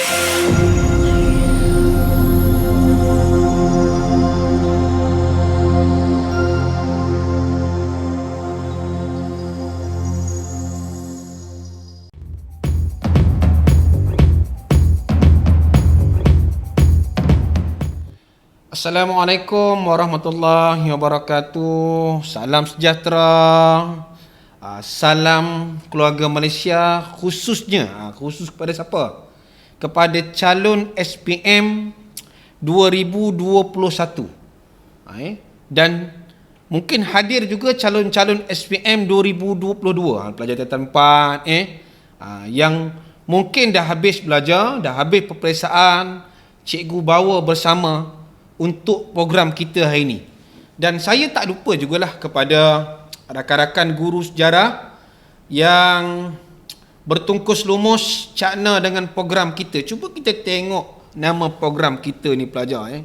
Assalamualaikum warahmatullahi wabarakatuh. Salam sejahtera. Salam keluarga Malaysia, khususnya khusus kepada siapa? Kepada calon SPM 2021. Dan mungkin hadir juga calon-calon SPM 2022, pelajar tingkatan 4 yang mungkin dah habis belajar, dah habis peperiksaan, cikgu bawa bersama untuk program kita hari ini. Dan saya tak lupa jugalah kepada rakan-rakan guru sejarah yang bertungkus lumus cakna dengan program kita. Cuba kita tengok nama program kita ni pelajar.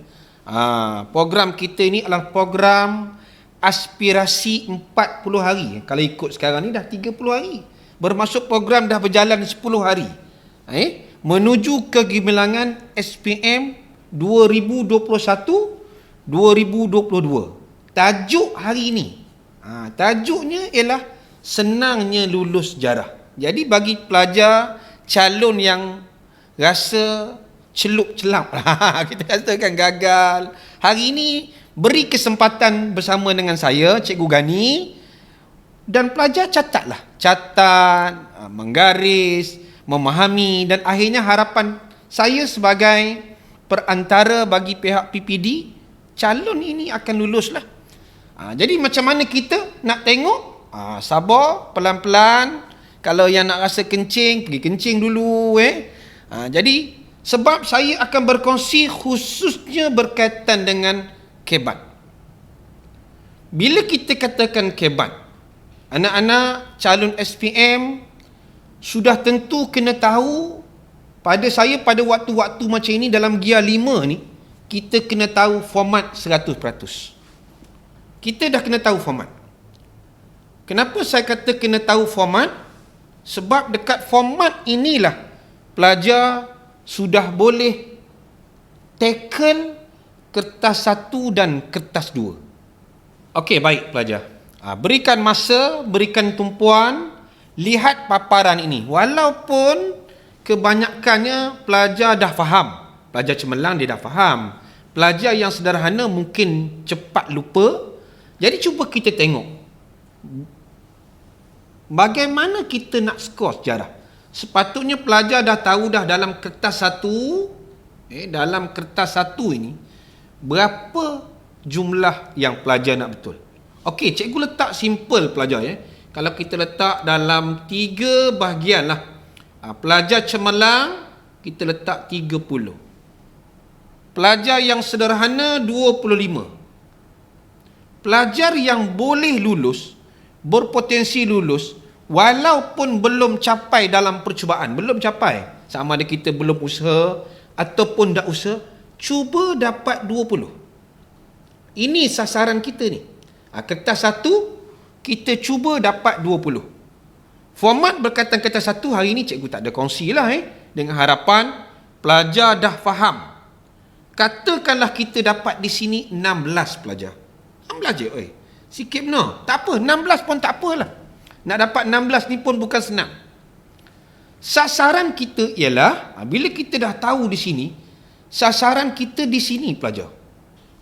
Program kita ni adalah program aspirasi 40 hari. Kalau ikut sekarang ni dah 30 hari. Bermaksud program dah berjalan 10 hari. Menuju kegemilangan SPM 2021-2022. Tajuk hari ini, tajuknya ialah senangnya lulus sejarah. Jadi bagi pelajar calon yang rasa celup-celap, kita katakan gagal, hari ini beri kesempatan bersama dengan saya, Cikgu Gani, dan pelajar catat, menggaris, memahami, dan akhirnya harapan saya sebagai perantara bagi pihak PPD, calon ini akan luluslah. Jadi macam mana kita nak tengok? Sabar, pelan-pelan. Kalau yang nak rasa kencing, pergi kencing dulu. Jadi sebab saya akan berkongsi khususnya berkaitan dengan kebat. Bila kita katakan kebat, anak-anak calon SPM sudah tentu kena tahu. Pada waktu-waktu macam ini dalam gear 5 ni, kita kena tahu format 100%. Kita dah kena tahu format. Kenapa saya kata kena tahu format? Sebab dekat format inilah pelajar sudah boleh tackle kertas 1 dan kertas 2. Okey, baik pelajar. Berikan masa, berikan tumpuan, lihat paparan ini. Walaupun kebanyakannya pelajar dah faham. Pelajar cemerlang dia dah faham. Pelajar yang sederhana mungkin cepat lupa. Jadi cuba kita tengok bagaimana kita nak skor sejarah. Sepatutnya pelajar dah tahu dah dalam kertas 1, dalam kertas 1 ini berapa jumlah yang pelajar nak betul. Okey, cikgu letak simple pelajar. Kalau kita letak dalam 3 bahagian lah. Pelajar cemerlang kita letak 30. Pelajar yang sederhana 25. Pelajar yang boleh lulus, berpotensi lulus walaupun belum capai dalam percubaan, belum capai, sama ada kita belum usaha ataupun dah usaha, cuba dapat 20. Ini sasaran kita ni. Kertas 1 kita cuba dapat 20. Format berkaitan kertas 1 hari ini cikgu tak ada kongsi lah dengan harapan pelajar dah faham. Katakanlah kita dapat di sini 16 pelajar. 16 je, sikit benar. Tak apa, 16 pun tak apalah. Nak dapat 16 ni pun bukan senang. Sasaran kita ialah, bila kita dah tahu di sini, sasaran kita di sini pelajar.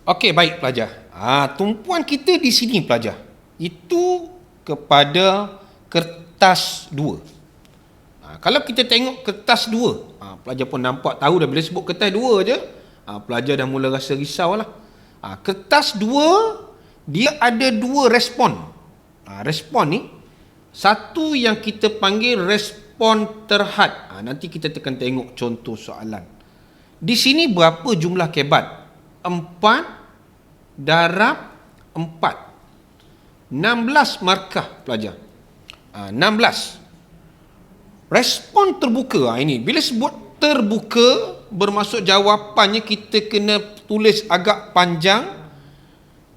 Okey, baik pelajar. Tumpuan kita di sini pelajar. Itu kepada kertas 2. Kalau kita tengok kertas 2, pelajar pun nampak tahu dah bila sebut kertas 2 je, pelajar dah mula rasa risau lah. Kertas 2 dia ada 2 respon. Respon ni satu yang kita panggil respon terhad. Nanti kita tekan tengok contoh soalan. Di sini berapa jumlah kebat? 4 darab 4. 16 markah pelajar. 16. Respon terbuka. Ini bila sebut terbuka bermaksud jawapannya kita kena tulis agak panjang.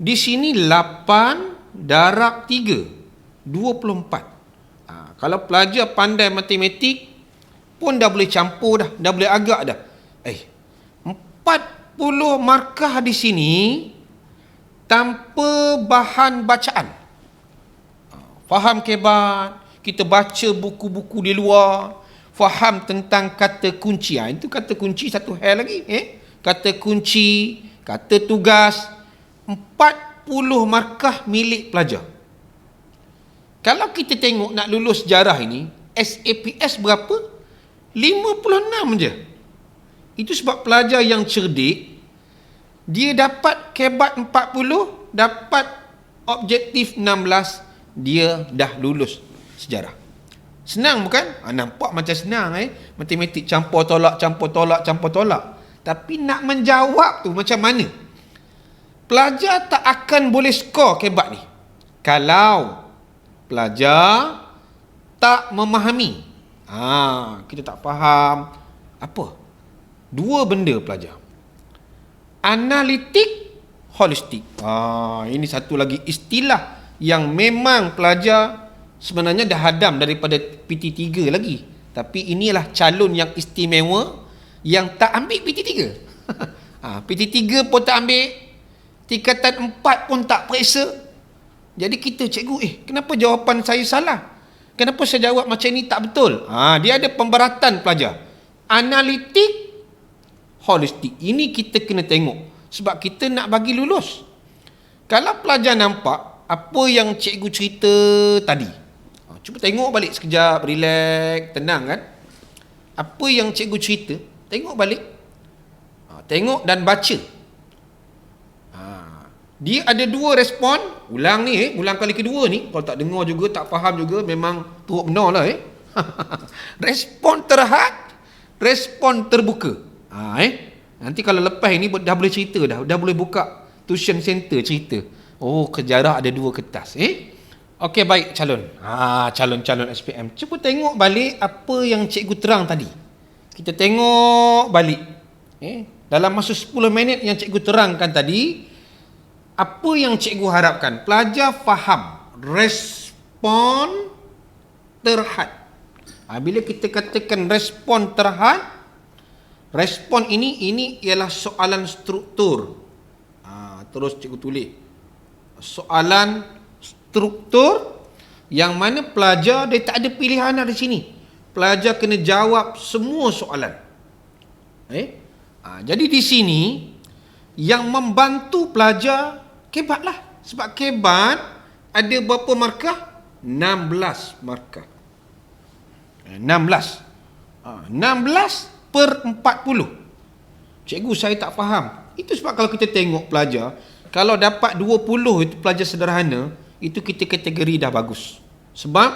Di sini 8 darab 3, 24. Kalau pelajar pandai matematik, pun dah boleh campur dah boleh agak dah. 40 markah di sini tanpa bahan bacaan. Faham kebat, kita baca buku-buku di luar, faham tentang kata kunci. Itu kata kunci satu hal lagi. Kata kunci, kata tugas, 40 markah milik pelajar. Kalau kita tengok nak lulus sejarah ini, SAPS berapa? 56 je. Itu sebab pelajar yang cerdik, dia dapat kebat 40, dapat objektif 16, dia dah lulus sejarah. Senang bukan? Nampak macam senang matematik campur tolak. Tapi nak menjawab tu macam mana? Pelajar tak akan boleh skor kebat ni kalau pelajar tak memahami. Kita tak faham apa? Dua benda pelajar. Analitik, holistik. Ini satu lagi istilah yang memang pelajar sebenarnya dah hadam daripada PT3 lagi. Tapi inilah calon yang istimewa yang tak ambil PT3. PT3 pun tak ambil, tingkatan 4 pun tak periksa. Jadi kita, cikgu, kenapa jawapan saya salah? Kenapa saya jawab macam ni tak betul? Dia ada pemberatan pelajar. Analitik, holistik. Ini kita kena tengok sebab kita nak bagi lulus. Kalau pelajar nampak apa yang cikgu cerita tadi, cuba tengok balik sekejap, relax, tenang kan. Apa yang cikgu cerita, tengok balik, tengok dan baca. Dia ada dua respon. Ulang ni, ulang kali kedua ni. Kalau tak dengar juga, tak faham juga, memang teruk benar lah. Respon terhad, respon terbuka. Nanti kalau lepas ni dah boleh cerita dah boleh buka tuition center cerita. Kejarah ada dua kertas. Okey, baik calon. Calon-calon SPM. Cuba tengok balik apa yang cikgu terang tadi. Kita tengok balik. Dalam masa 10 minit yang cikgu terangkan tadi, apa yang cikgu harapkan? Pelajar faham respon terhad. Bila kita katakan respon terhad, respon ini ialah soalan struktur. Terus cikgu tulis. Soalan struktur yang mana pelajar dia tak ada pilihan di sini. Pelajar kena jawab semua soalan. Jadi di sini yang membantu pelajar kebat lah. Sebab kebat ada berapa markah? 16 markah. 16 per 40. Cikgu, saya tak faham. Itu sebab kalau kita tengok pelajar, kalau dapat 20 itu pelajar sederhana, itu kita kategori dah bagus. Sebab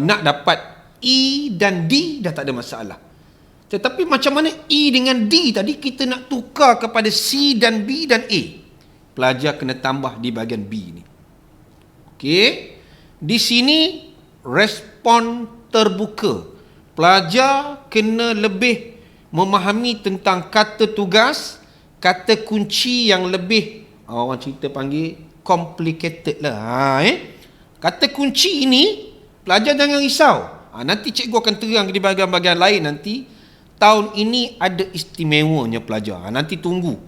nak dapat E dan D dah tak ada masalah. Tetapi macam mana E dengan D tadi kita nak tukar kepada C dan B dan A? Pelajar kena tambah di bahagian B ni. Okey. Di sini respon terbuka. Pelajar kena lebih memahami tentang kata tugas, kata kunci yang lebih, orang cerita panggil complicated lah. Kata kunci ini pelajar jangan risau. Nanti cikgu akan terang di bahagian-bahagian lain nanti. Tahun ini ada istimewanya pelajar. Nanti tunggu.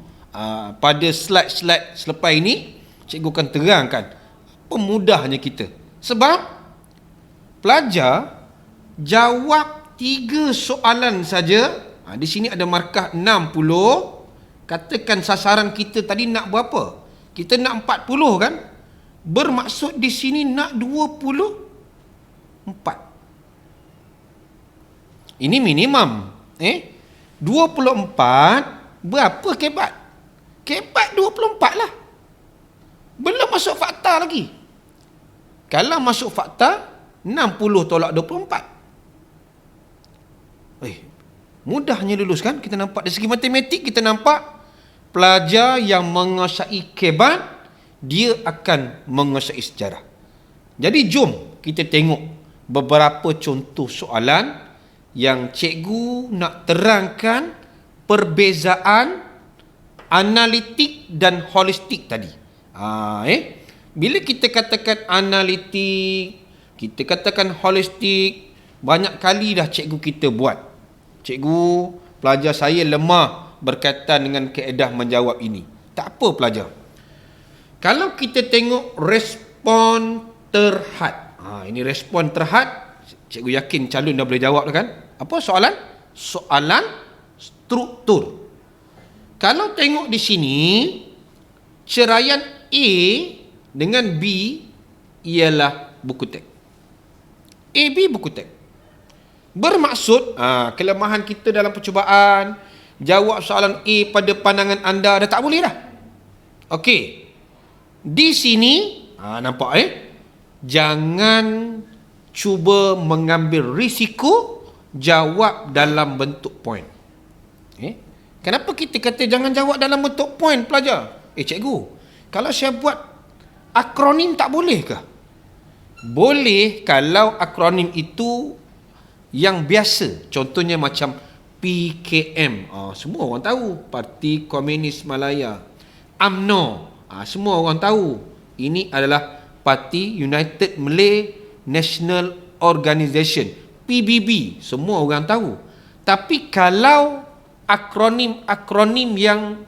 Pada slide-slide selepas ini, cikgu akan terangkan apa mudahnya kita. Sebab pelajar jawab 3 soalan saja. Di sini ada markah 60. Katakan sasaran kita tadi nak berapa? Kita nak 40 kan? Bermaksud di sini nak 24. Ini minimum. 24 berapa kebat? Kebat 24 lah. Belum masuk fakta lagi. Kalau masuk fakta 60 tolak 24. Mudahnya lulus kan? Kita nampak dari segi matematik, kita nampak pelajar yang menguasai kebat, dia akan menguasai sejarah. Jadi jom kita tengok beberapa contoh soalan yang cikgu nak terangkan perbezaan analitik dan holistik tadi. Bila kita katakan analitik, kita katakan holistik, banyak kali dah cikgu kita buat. Cikgu, pelajar saya lemah berkaitan dengan kaedah menjawab ini. Tak apa pelajar. Kalau kita tengok respon terhad. Ini respon terhad. Cikgu yakin calon dah boleh jawab kan? Apa soalan? Soalan struktur. Kalau tengok di sini, ceraian A dengan B ialah buku teks. A, B buku teks. Bermaksud, kelemahan kita dalam percubaan, jawab soalan A pada pandangan anda dah tak boleh dah. Okey. Di sini, nampak jangan cuba mengambil risiko jawab dalam bentuk point. Kenapa kita kata jangan jawab dalam bentuk point pelajar? Cikgu, kalau saya buat akronim tak boleh ke? Boleh kalau akronim itu yang biasa. Contohnya macam PKM. Semua orang tahu. Parti Komunis Malaya. UMNO. Semua orang tahu. Ini adalah Parti United Malay National Organisation. PBB. Semua orang tahu. Tapi kalau akronim-akronim yang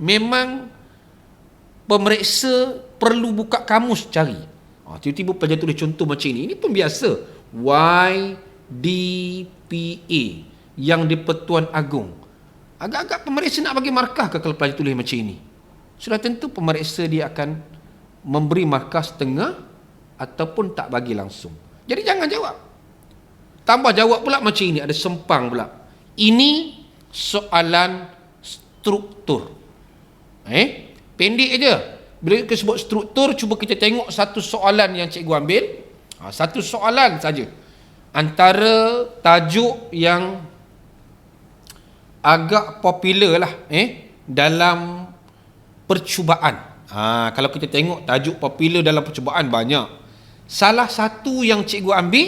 memang pemeriksa perlu buka kamus cari. Tiba-tiba pelajar tulis contoh macam ini. Ini pun biasa. YDPA yang di-Pertuan Agong. Agak-agak pemeriksa nak bagi markah ke kalau pelajar tulis macam ini? Sudah tentu pemeriksa dia akan memberi markah setengah ataupun tak bagi langsung. Jadi jangan jawab. Tambah jawab pula macam ini. Ada sempang pula. Ini soalan struktur. Pendek aja. Bila kita sebut struktur, cuba kita tengok satu soalan yang cikgu ambil. Satu soalan saja. Antara tajuk yang agak popular lah dalam percubaan. Kalau kita tengok tajuk popular dalam percubaan banyak. Salah satu yang cikgu ambil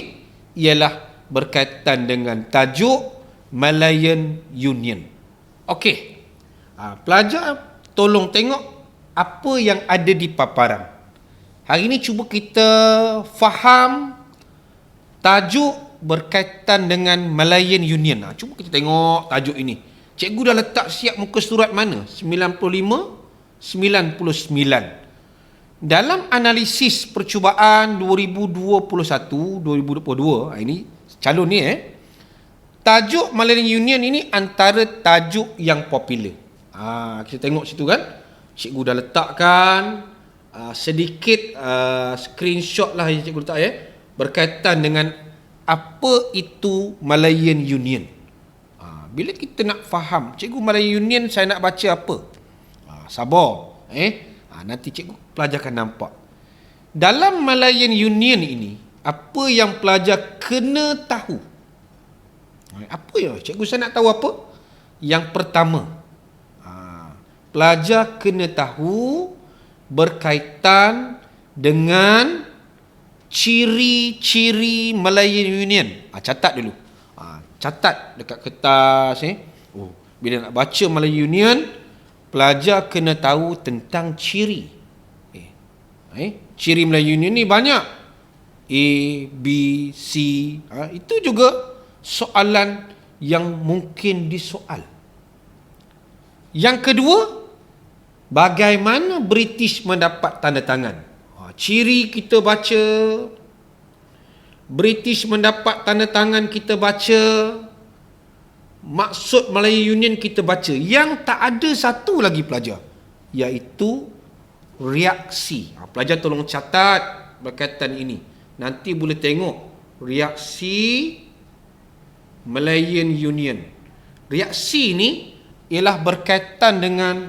ialah berkaitan dengan tajuk Malayan Union. Okey. Pelajar tolong tengok apa yang ada di paparan. Hari ini cuba kita faham tajuk berkaitan dengan Malayan Union. Cuba kita tengok tajuk ini. Cikgu dah letak siap muka surat mana? 95, 99. Dalam analisis percubaan 2021-2022, ini calon ni tajuk Malayan Union ini antara tajuk yang popular. Kita tengok situ kan. Cikgu dah letakkan sedikit screenshot lah yang cikgu letak berkaitan dengan apa itu Malayan Union. Bila kita nak faham, cikgu Malayan Union saya nak baca apa? Sabar. Nanti cikgu pelajar akan nampak. Dalam Malayan Union ini, apa yang pelajar kena tahu? Apa ya? Cikgu saya nak tahu apa? Yang pertama, pelajar kena tahu berkaitan dengan ciri-ciri Malayan Union. Catat dulu. Catat dekat kertas. Bila nak baca Malayan Union, pelajar kena tahu tentang ciri. Ciri Malayan Union ni banyak. A, B, C. Itu juga soalan yang mungkin disoal. Yang kedua, bagaimana British mendapat tanda tangan? Ciri kita baca, British mendapat tanda tangan kita baca, maksud Malayan Union kita baca. Yang tak ada satu lagi pelajar, iaitu reaksi. Pelajar tolong catat berkaitan ini. Nanti boleh tengok reaksi Malayan Union. Reaksi ni ialah berkaitan dengan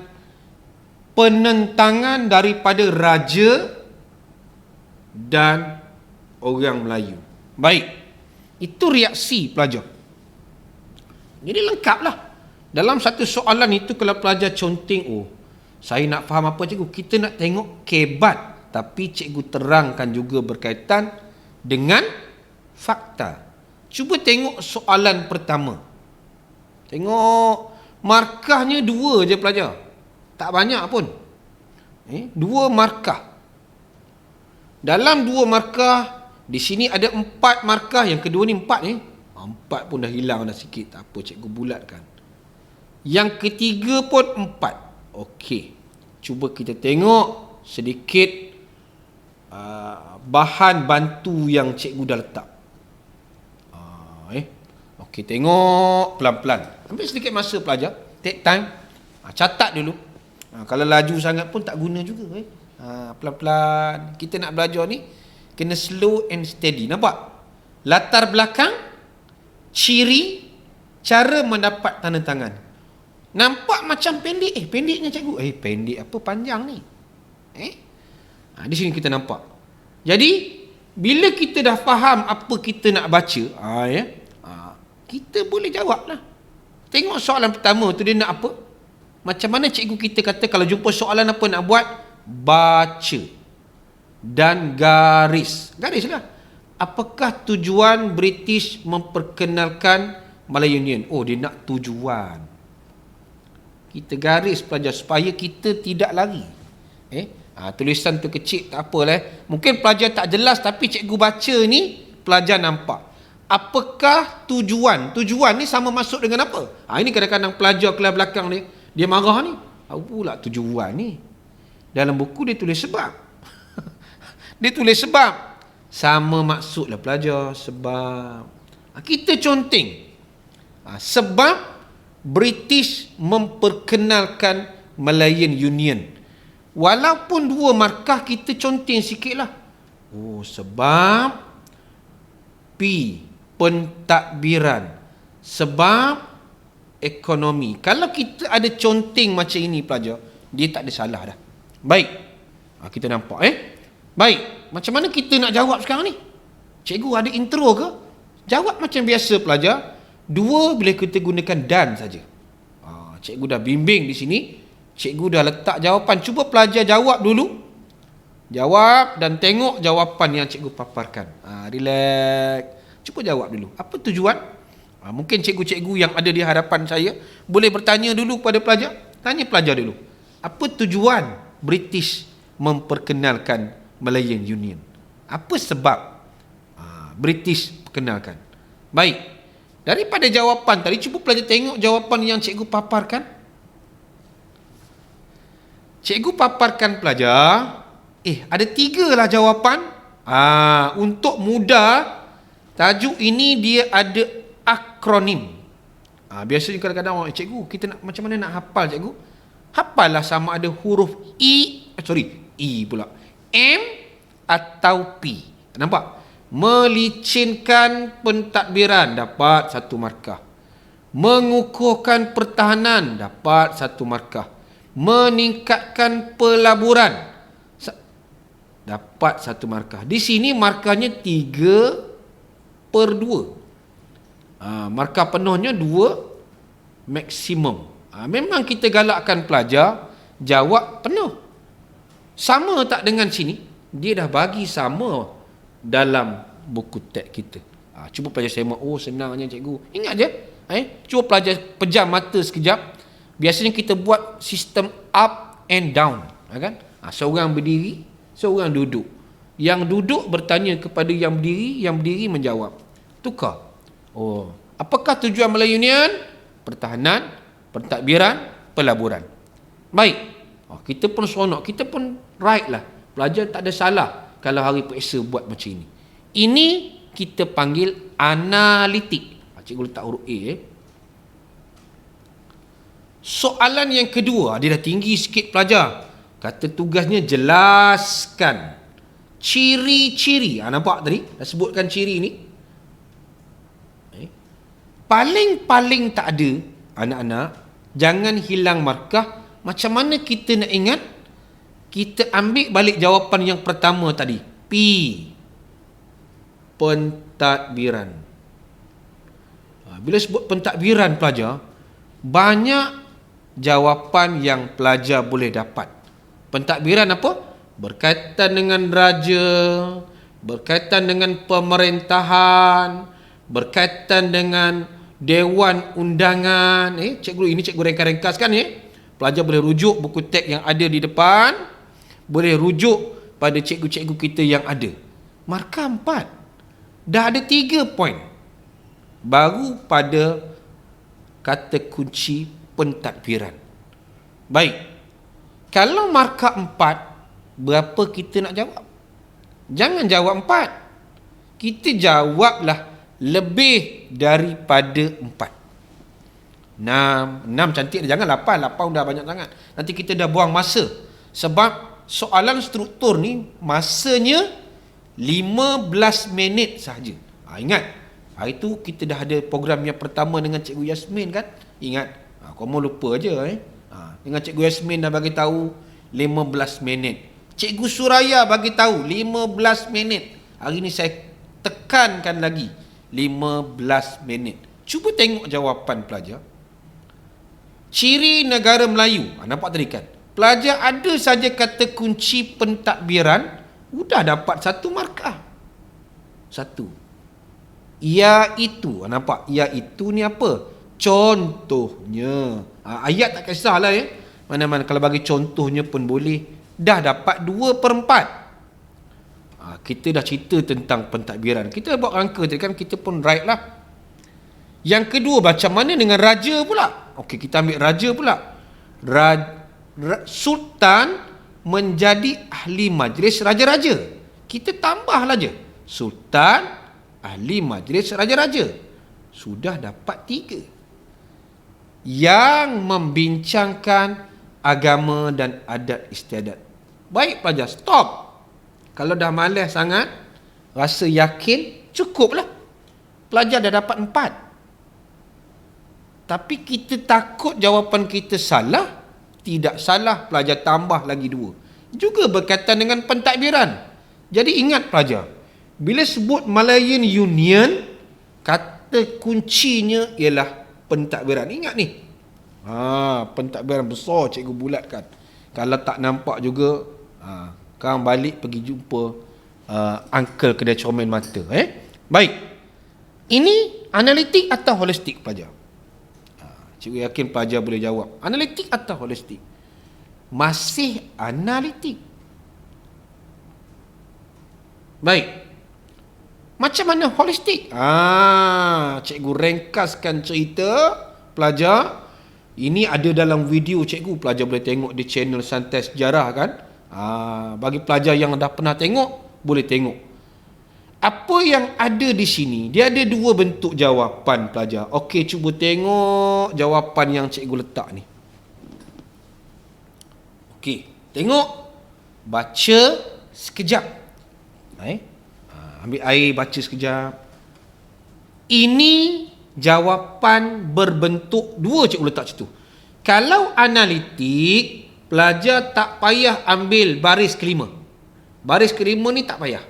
penentangan daripada raja dan orang Melayu. Baik. Itu reaksi pelajar. Jadi lengkaplah. Dalam satu soalan itu kalau pelajar conteng, saya nak faham apa cikgu? Kita nak tengok kebat, tapi cikgu terangkan juga berkaitan dengan fakta. Cuba tengok soalan pertama. Tengok markahnya 2 je pelajar. Tak banyak pun. 2 markah. Dalam 2 markah Di sini ada 4 markah. Yang kedua ni 4 ni. 4 pun dah hilang dah sikit. Tak apa, cikgu bulatkan. Yang ketiga pun 4. Okey. Cuba kita tengok sedikit bahan bantu yang cikgu dah letak. Okey, tengok pelan-pelan. Ambil sedikit masa pelajar. Take time. Catat dulu. Kalau laju sangat pun tak guna juga. Pelan-pelan. Kita nak belajar ni kena slow and steady. Nampak? Latar belakang, ciri, cara mendapat tanda tangan. Nampak macam pendek. Pendeknya cikgu. Pendek apa, panjang ni? Di sini kita nampak. Jadi, bila kita dah faham apa kita nak baca, kita boleh jawab lah. Tengok soalan pertama tu dia nak apa? Macam mana cikgu kita kata kalau jumpa soalan apa nak buat? Baca. Dan garis. Garis lah. Apakah tujuan British memperkenalkan Malay Union? Dia nak tujuan. Kita garis pelajar supaya kita tidak lari. Tulisan tu kecil tak apalah. Mungkin pelajar tak jelas tapi cikgu baca ni pelajar nampak. Apakah tujuan? Tujuan ni sama masuk dengan apa? Ini kadang-kadang pelajar kelas belakang dia marah ni. Apa pula tujuan ni? Dalam buku dia tulis sebab. Dia tulis sebab. Sama maksudlah pelajar. Sebab. Kita conteng. Sebab British memperkenalkan Malayan Union. Walaupun 2 markah kita conteng sikit lah. Sebab P. Pentadbiran. Sebab ekonomi. Kalau kita ada conteng macam ini pelajar, dia tak ada salah dah. Baik. Kita nampak Baik. Macam mana kita nak jawab sekarang ni? Cikgu ada intro ke? Jawab macam biasa pelajar. 2 bila kita gunakan dan saja. Cikgu dah bimbing di sini. Cikgu dah letak jawapan. Cuba pelajar jawab dulu. Jawab dan tengok jawapan yang cikgu paparkan. Relax. Cuba jawab dulu. Apa tujuan? Mungkin cikgu-cikgu yang ada di hadapan saya boleh bertanya dulu kepada pelajar. Tanya pelajar dulu. Apa tujuan British memperkenalkan Malayan Union? Apa sebab British perkenalkan? Baik. Daripada jawapan tadi, cuba pelajar tengok jawapan yang cikgu paparkan. Cikgu paparkan pelajar. Ada 3 lah jawapan. Untuk mudah, tajuk ini dia ada akronim. Biasanya kadang-kadang orang, cikgu, kita nak macam mana nak hafal cikgu? Hafallah sama ada huruf E pula. M atau P. Nampak? Melicinkan pentadbiran, dapat 1 markah. Mengukuhkan pertahanan, dapat 1 markah. Meningkatkan pelaburan, dapat 1 markah. Di sini markahnya 3/2. Markah penuhnya 2 maksimum. Memang kita galakkan pelajar jawab penuh. Sama tak dengan sini? Dia dah bagi sama dalam buku teks kita. Cuba pelajar semak. Senangnya cikgu. Ingat je. Cuba pelajar pejam mata sekejap. Biasanya kita buat sistem up and down. Kan? Seorang berdiri, seorang duduk. Yang duduk bertanya kepada yang berdiri menjawab. Tukar. Apakah tujuan Malay Union? Pertahanan, pentadbiran, pelaburan. Baik. Kita pun seronok, kita pun right lah. Pelajar tak ada salah kalau hari periksa buat macam ini. Ini kita panggil analitik. Cikgu letak huruf A. Soalan yang kedua, dia dah tinggi sikit pelajar. Kata tugasnya jelaskan ciri-ciri. Nampak tadi? Dah sebutkan ciri ni. Paling-paling tak ada, anak-anak, jangan hilang markah. Macam mana kita nak ingat? Kita ambil balik jawapan yang pertama tadi. P. Pentadbiran. Bila sebut pentadbiran pelajar, banyak jawapan yang pelajar boleh dapat. Pentadbiran apa? Berkaitan dengan raja, berkaitan dengan pemerintahan, berkaitan dengan dewan undangan. Cikgu, ini cikgu ringkas-ringkaskan Pelajar boleh rujuk buku teks yang ada di depan, boleh rujuk pada cikgu-cikgu kita yang ada. Markah 4. Dah ada 3 poin. Baru pada kata kunci pentadbiran. Baik. Kalau markah 4, berapa kita nak jawab? Jangan jawab 4. Kita jawablah lebih daripada 4. 6 cantik, jangan 8 dah banyak sangat. Nanti kita dah buang masa. Sebab soalan struktur ni masanya 15 minit sahaja. Ingat, hari tu kita dah ada program yang pertama dengan Cikgu Yasmin kan? Ingat, kau mau lupa aje dengan Cikgu Yasmin dah bagi tahu 15 minit. Cikgu Suraya bagi tahu 15 minit. Hari ni saya tekankan lagi 15 minit. Cuba tengok jawapan pelajar. Ciri negara Melayu. Nampak tadi kan? Pelajar ada saja kata kunci pentadbiran, sudah dapat 1 markah. 1. Iaitu. Nampak? Iaitu ni apa? Contohnya. Ayat tak kisahlah ya. Mana-mana kalau bagi contohnya pun boleh. Dah dapat 2/4. Kita dah cerita tentang pentadbiran. Kita buat rangka tadi kan, kita pun right lah. Yang kedua, macam mana dengan raja pula? Okey, kita ambil raja pula. Sultan menjadi ahli majlis raja-raja. Kita tambahlah je. Sultan, ahli majlis raja-raja. Sudah dapat 3. Yang membincangkan agama dan adat istiadat. Baik pelajar, stop. Kalau dah malas sangat, rasa yakin, cukuplah. Pelajar dah dapat 4. Tapi kita takut jawapan kita salah. Tidak salah, pelajar tambah lagi 2. Juga berkaitan dengan pentadbiran. Jadi ingat pelajar, bila sebut Malayan Union, kata kuncinya ialah pentadbiran. Ingat ni. Pentadbiran besar cikgu bulatkan. Kalau tak nampak juga, kau balik pergi jumpa uncle kedai comel mata. Baik. Ini analitik atau holistik pelajar? Cikgu yakin pelajar boleh jawab. Analitik atau holistik? Masih analitik. Baik. Macam mana holistik? Cikgu ringkaskan cerita pelajar. Ini ada dalam video cikgu. Pelajar boleh tengok di channel Santai Sejarah kan. Bagi pelajar yang dah pernah tengok, boleh tengok. Apa yang ada di sini, dia ada 2 bentuk jawapan pelajar. Okey, cuba tengok jawapan yang cikgu letak ni. Okey, tengok. Baca sekejap. Ambil air, baca sekejap. Ini jawapan berbentuk 2 cikgu letak situ. Kalau analitik, pelajar tak payah ambil baris kelima. Baris kelima ni tak payah.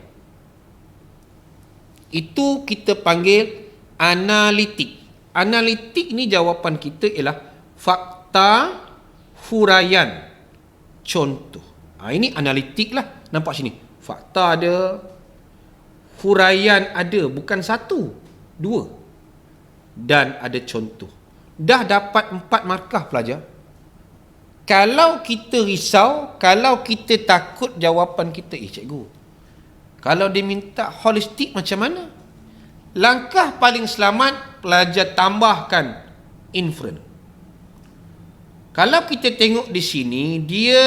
Itu kita panggil analitik. Analitik ni jawapan kita ialah fakta, huraian, contoh. Ini analitik lah. Nampak sini. Fakta ada, huraian ada. Bukan 1, 2. Dan ada contoh. Dah dapat 4 markah pelajar. Kalau kita risau, kalau kita takut jawapan kita, cikgu, kalau dia minta holistik macam mana? Langkah paling selamat, pelajar tambahkan inferen. Kalau kita tengok di sini, dia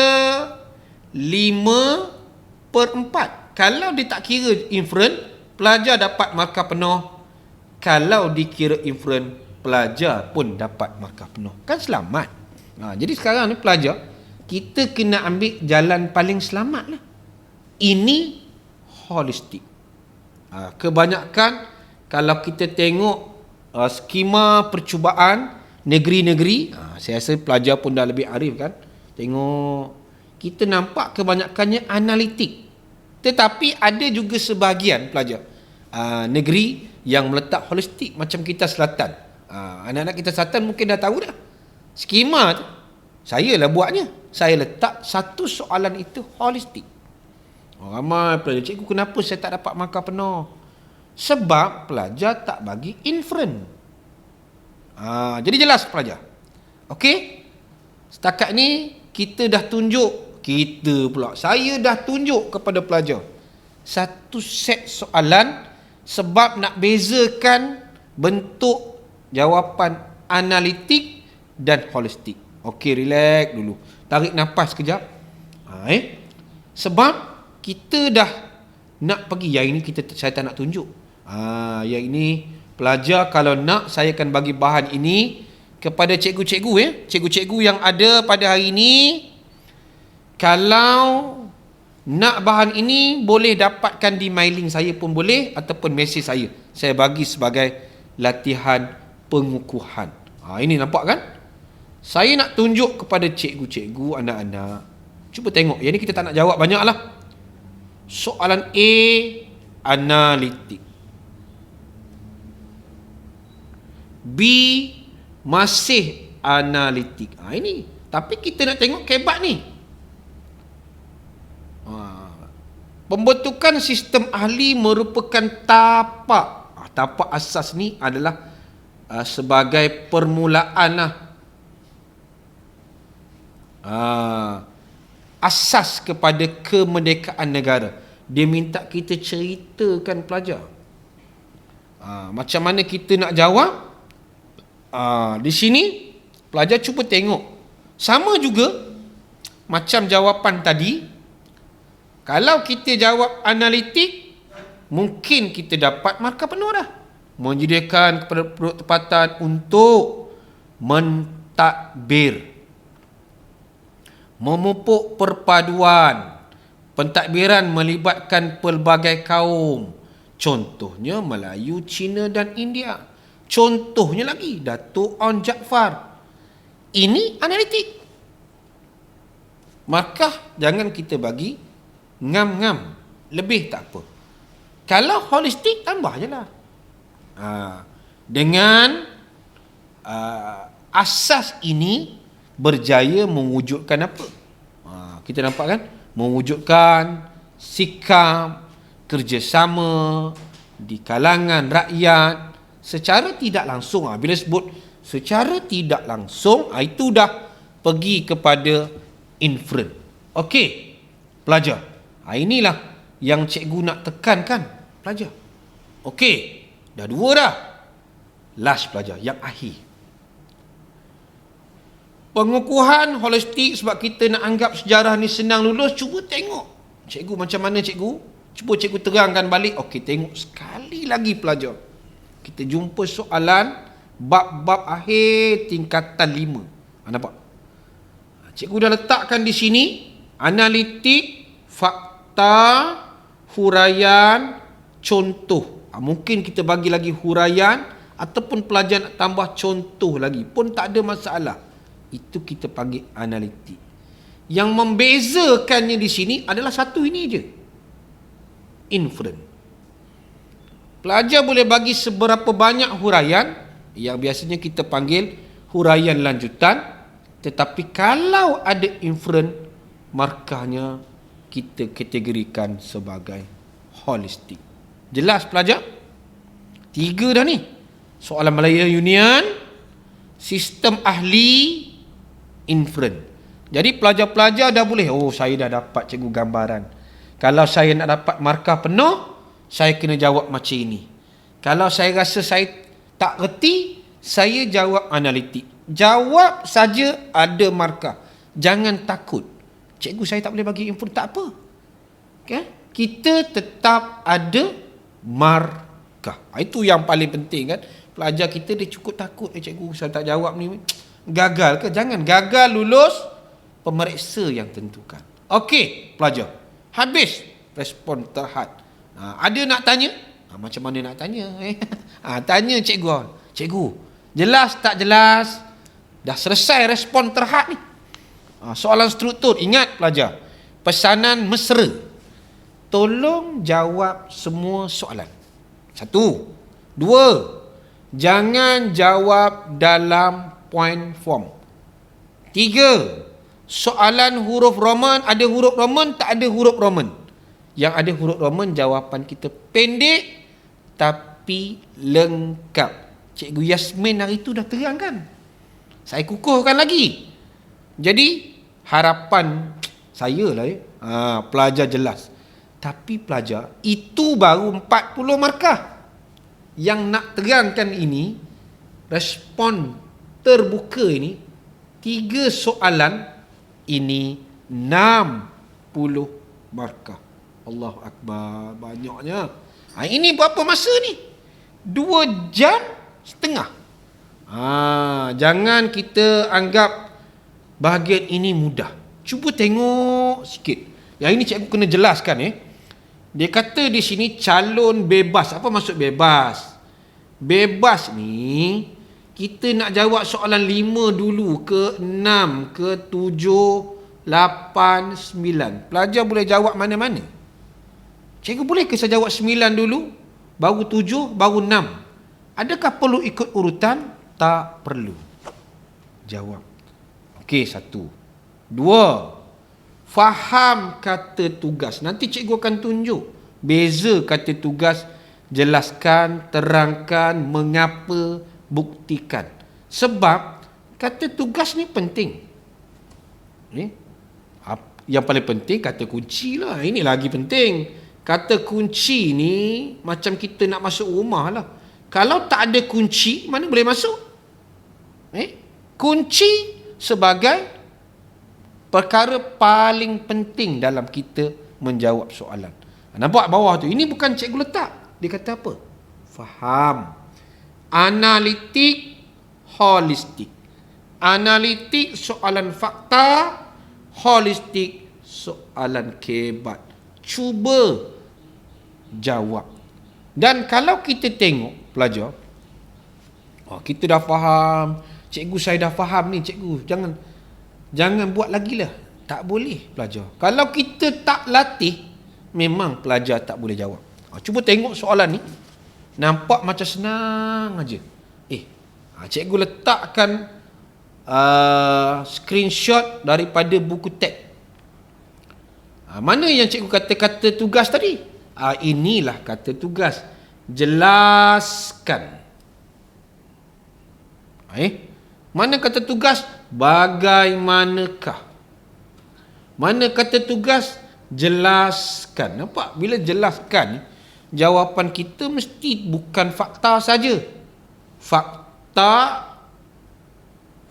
5/4. Kalau dia tak kira inferen, pelajar dapat markah penuh. Kalau dikira inferen, pelajar pun dapat markah penuh. Kan selamat. Jadi sekarang ni pelajar, kita kena ambil jalan paling selamat lah. Ini holistik. Kebanyakan kalau kita tengok skema percubaan negeri-negeri, saya rasa pelajar pun dah lebih arif kan. Tengok, kita nampak kebanyakannya analitik. Tetapi ada juga sebahagian pelajar negeri yang meletak holistik, macam kita selatan. Anak-anak kita selatan mungkin dah tahu dah. Skema tu saya lah buatnya. Saya letak satu soalan itu holistik. Ramai pelajar, cikgu kenapa saya tak dapat markah penuh? Sebab pelajar tak bagi inferen. Jadi jelas pelajar. Okey? Setakat ni kita dah tunjuk, saya dah tunjuk kepada pelajar satu set soalan sebab nak bezakan bentuk jawapan analitik dan holistik. Okey, relax dulu. Tarik nafas kejap. Sebab kita dah nak pergi. Yang ini saya tak nak tunjuk. Yang ini pelajar kalau nak saya akan bagi bahan ini kepada cikgu-cikgu cikgu-cikgu yang ada pada hari ini. Kalau nak bahan ini boleh dapatkan di mailing saya pun boleh ataupun mesej saya. Saya bagi sebagai latihan pengukuhan. Ini nampak kan? Saya nak tunjuk kepada cikgu-cikgu, anak-anak. Cuba tengok. Yang ni kita tak nak jawab banyak lah. Soalan A, analitik. B, masih analitik. Ini. Tapi kita nak tengok kebat ni. Pembentukan sistem ahli merupakan tapak. Tapak asas ni adalah sebagai permulaan lah. Asas kepada kemerdekaan negara. Dia minta kita ceritakan pelajar. Macam mana kita nak jawab? Di sini pelajar cuba tengok. Sama juga macam jawapan tadi. Kalau kita jawab analitik, mungkin kita dapat markah penuh dah. Menyediakan pertepatan untuk mentadbir, memupuk perpaduan. Pentadbiran melibatkan pelbagai kaum. Contohnya Melayu, Cina dan India. Contohnya lagi Datuk Onn Jaafar. Ini analitik. Maka jangan kita bagi ngam-ngam. Lebih tak apa. Kalau holistik, tambah je lah. Dengan asas ini berjaya mewujudkan apa? Kita nampak kan? Mewujudkan sikap kerjasama di kalangan rakyat secara tidak langsung. Bila sebut secara tidak langsung, itu dah pergi kepada inferen. Okey, pelajar. Inilah yang cikgu nak tekankan pelajar. Okey, dah dua dah. Last pelajar, yang akhir. Pengukuhan holistik sebab kita nak anggap sejarah ni senang lulus. Cuba tengok. Cikgu macam mana cikgu? Cuba cikgu terangkan balik. Okey, tengok sekali lagi pelajar. Kita jumpa soalan bab-bab akhir tingkatan 5. Nampak? Cikgu dah letakkan di sini analitik, fakta, huraian, contoh. Mungkin kita bagi lagi huraian ataupun pelajar nak tambah contoh lagi pun tak ada masalah. Itu kita panggil analitik. Yang membezakannya di sini adalah satu ini je. Inferen. Pelajar boleh bagi seberapa banyak huraian yang biasanya kita panggil huraian lanjutan. Tetapi kalau ada inferen, markahnya kita kategorikan sebagai holistik. Jelas pelajar? 3 dah ni. Soalan Malaya Union, sistem ahli, inferen. Jadi pelajar-pelajar dah boleh, saya dah dapat cikgu gambaran. Kalau saya nak dapat markah penuh, saya kena jawab macam ini. Kalau saya rasa saya tak reti, saya jawab analitik. Jawab saja ada markah. Jangan takut. Cikgu saya tak boleh bagi info, tak apa. Okay? Kita tetap ada markah. Itu yang paling penting kan. Pelajar kita dia cukup takut. Cikgu saya tak jawab ni. Gagal ke? Jangan. Gagal lulus, pemeriksa yang tentukan. Okey, pelajar. Habis respon terhad. Ada nak tanya? Macam mana nak tanya? Tanya cikgu. Cikgu, jelas tak jelas? Dah selesai respon terhad ni. Soalan struktur. Ingat pelajar. Pesanan mesra. Tolong jawab semua soalan. 1. 2. Jangan jawab dalam point form. 3. Soalan huruf Roman. Ada huruf Roman, tak ada huruf Roman. Yang ada huruf Roman, jawapan kita pendek tapi lengkap. Cikgu Yasmin hari tu dah terangkan. Saya kukuhkan lagi. Jadi harapan saya lah pelajar jelas. Tapi pelajar, itu baru 40 markah. Yang nak terangkan ini, respon terbuka ini, 3 soalan, ini 60 markah. Allahu Akbar, banyaknya. Ini berapa masa ni? 2 jam setengah. Jangan kita anggap bahagian ini mudah. Cuba tengok sikit. Yang ini cikgu kena jelaskan. Dia kata di sini calon bebas. Apa maksud bebas? Bebas ni, kita nak jawab soalan 5 dulu ke 6 ke 7, 8, 9. Pelajar boleh jawab mana-mana. Cikgu boleh ke saya jawab 9 dulu, baru 7, baru 6? Adakah perlu ikut urutan? Tak perlu. Jawab. Okey, 1. 2. Faham kata tugas. Nanti cikgu akan tunjuk beza kata tugas, jelaskan, terangkan, mengapa, buktikan. Sebab kata tugas ni penting. Yang paling penting kata kunci lah. Ini lagi penting. Kata kunci ni macam kita nak masuk rumah lah. Kalau tak ada kunci, mana boleh masuk? Kunci sebagai perkara paling penting dalam kita menjawab soalan. Nampak bawah tu? Ini bukan cikgu letak. Dia kata apa? Faham. Analitik, holistik. Analitik soalan fakta, holistik soalan kebat. Cuba jawab. Dan kalau kita tengok pelajar, kita dah faham. Cikgu, saya dah faham ni cikgu. Jangan buat lagi lah. Tak boleh pelajar. Kalau kita tak latih, memang pelajar tak boleh jawab. Cuba tengok soalan ni. Nampak macam senang aja. Cikgu letakkan screenshot daripada buku teks. Mana yang cikgu kata-kata tugas tadi? Inilah kata tugas. Jelaskan. Mana kata tugas? Bagaimanakah? Mana kata tugas? Jelaskan. Nampak? Bila jelaskan, jawapan kita mesti bukan fakta saja. Fakta,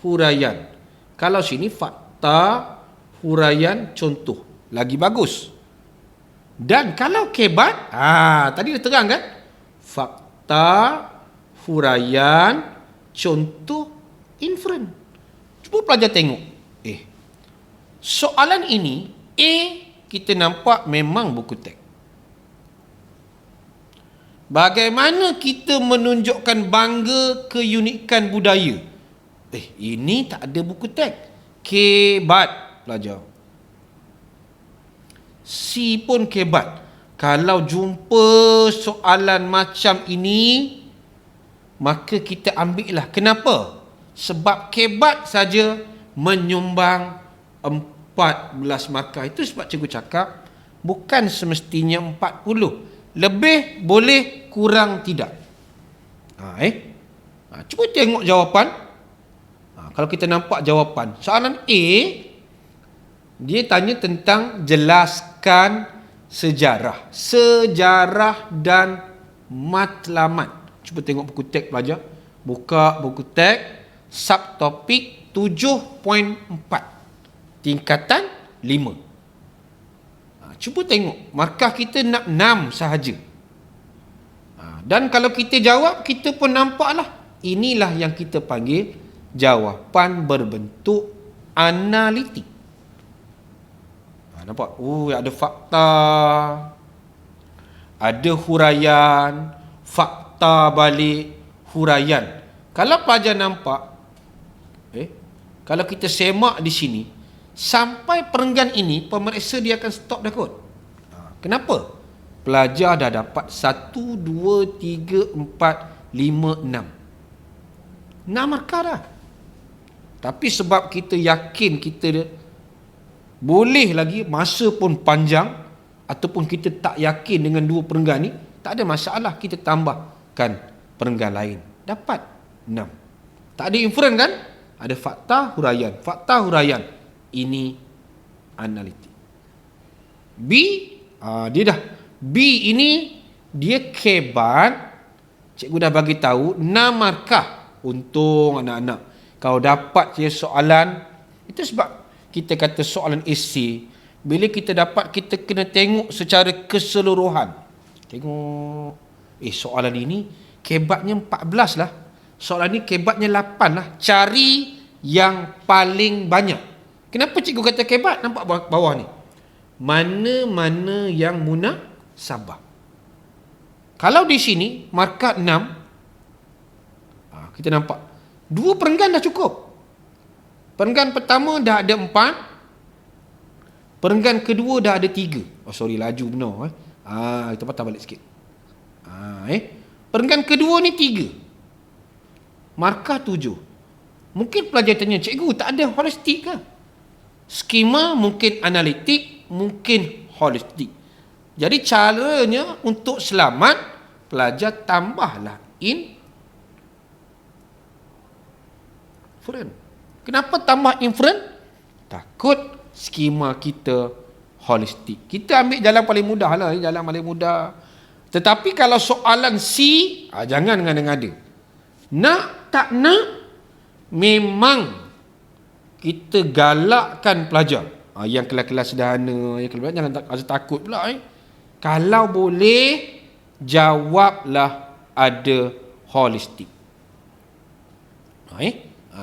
huraian. Kalau sini fakta, huraian, contoh. Lagi bagus. Dan kalau kebat, tadi dah terang kan? Fakta, huraian, contoh, inferen. Cuba pelajar tengok. Soalan ini, kita nampak memang buku teks. Bagaimana kita menunjukkan bangga keunikan budaya? Ini tak ada buku teks. Kebat pelajar. C pun kebat. Kalau jumpa soalan macam ini, maka kita ambil lah. Kenapa? Sebab kebat saja menyumbang 14 markah. Itu sebab cikgu cakap, bukan semestinya 40. Lebih boleh, kurang tidak. Cuba tengok jawapan. Kalau kita nampak jawapan, soalan A, dia tanya tentang jelaskan sejarah. Sejarah dan matlamat. Cuba tengok buku teks pelajar. Buka buku teks. Subtopik 7.4. Tingkatan 5. Cuba tengok. Markah kita nak 6 sahaja. Dan kalau kita jawab, kita pun nampaklah. Inilah yang kita panggil jawapan berbentuk analitik. Nampak? Ada fakta, ada huraian, fakta balik, huraian. Kalau pelajar nampak, kalau kita semak di sini, sampai perenggan ini, pemeriksa dia akan stop dah kot. Kenapa? Pelajar dah dapat 1, 2, 3, 4, 5, 6. 6 markah dah. Tapi sebab kita yakin kita boleh lagi, masa pun panjang, ataupun kita tak yakin dengan 2 perenggan ni, tak ada masalah, kita tambahkan perenggan lain. Dapat 6. Tak ada inferen kan? Ada fakta, huraian. Fakta, huraian. Ini analitik. B, Dia dah. B ini dia kebat. Cikgu dah bagi tahu 6 markah. Untung anak-anak. Kalau dapat je soalan, itu sebab kita kata soalan esei. Bila kita dapat, kita kena tengok secara keseluruhan. Tengok, soalan ini kebatnya 14 lah. Soalan ni kebatnya 8 lah. Cari yang paling banyak. Kenapa cikgu kata kebat? Nampak bawah ni. Mana-mana yang munasabah. Kalau di sini markah 6, kita nampak 2 perenggan dah cukup. Perenggan pertama dah ada 4. Perenggan kedua dah ada 3. Sorry, laju benar. Kita patah balik sikit. Perenggan kedua ni 3. Markah 7. Mungkin pelajar tanya, cikgu tak ada holistik ke? Skema mungkin analitik, mungkin holistik. Jadi caranya untuk selamat, pelajar tambahlah inference. Kenapa tambah inference? Takut skema kita holistik. Kita ambil jalan paling mudah lah, jalan paling mudah. Tetapi kalau soalan C, jangan ngada-ngada. Nak tak nak, memang kita galakkan pelajar. Yang kelas-kelas sederhana, yang kelas jangan rasa takut pula. Kalau boleh, jawablah ada holistik.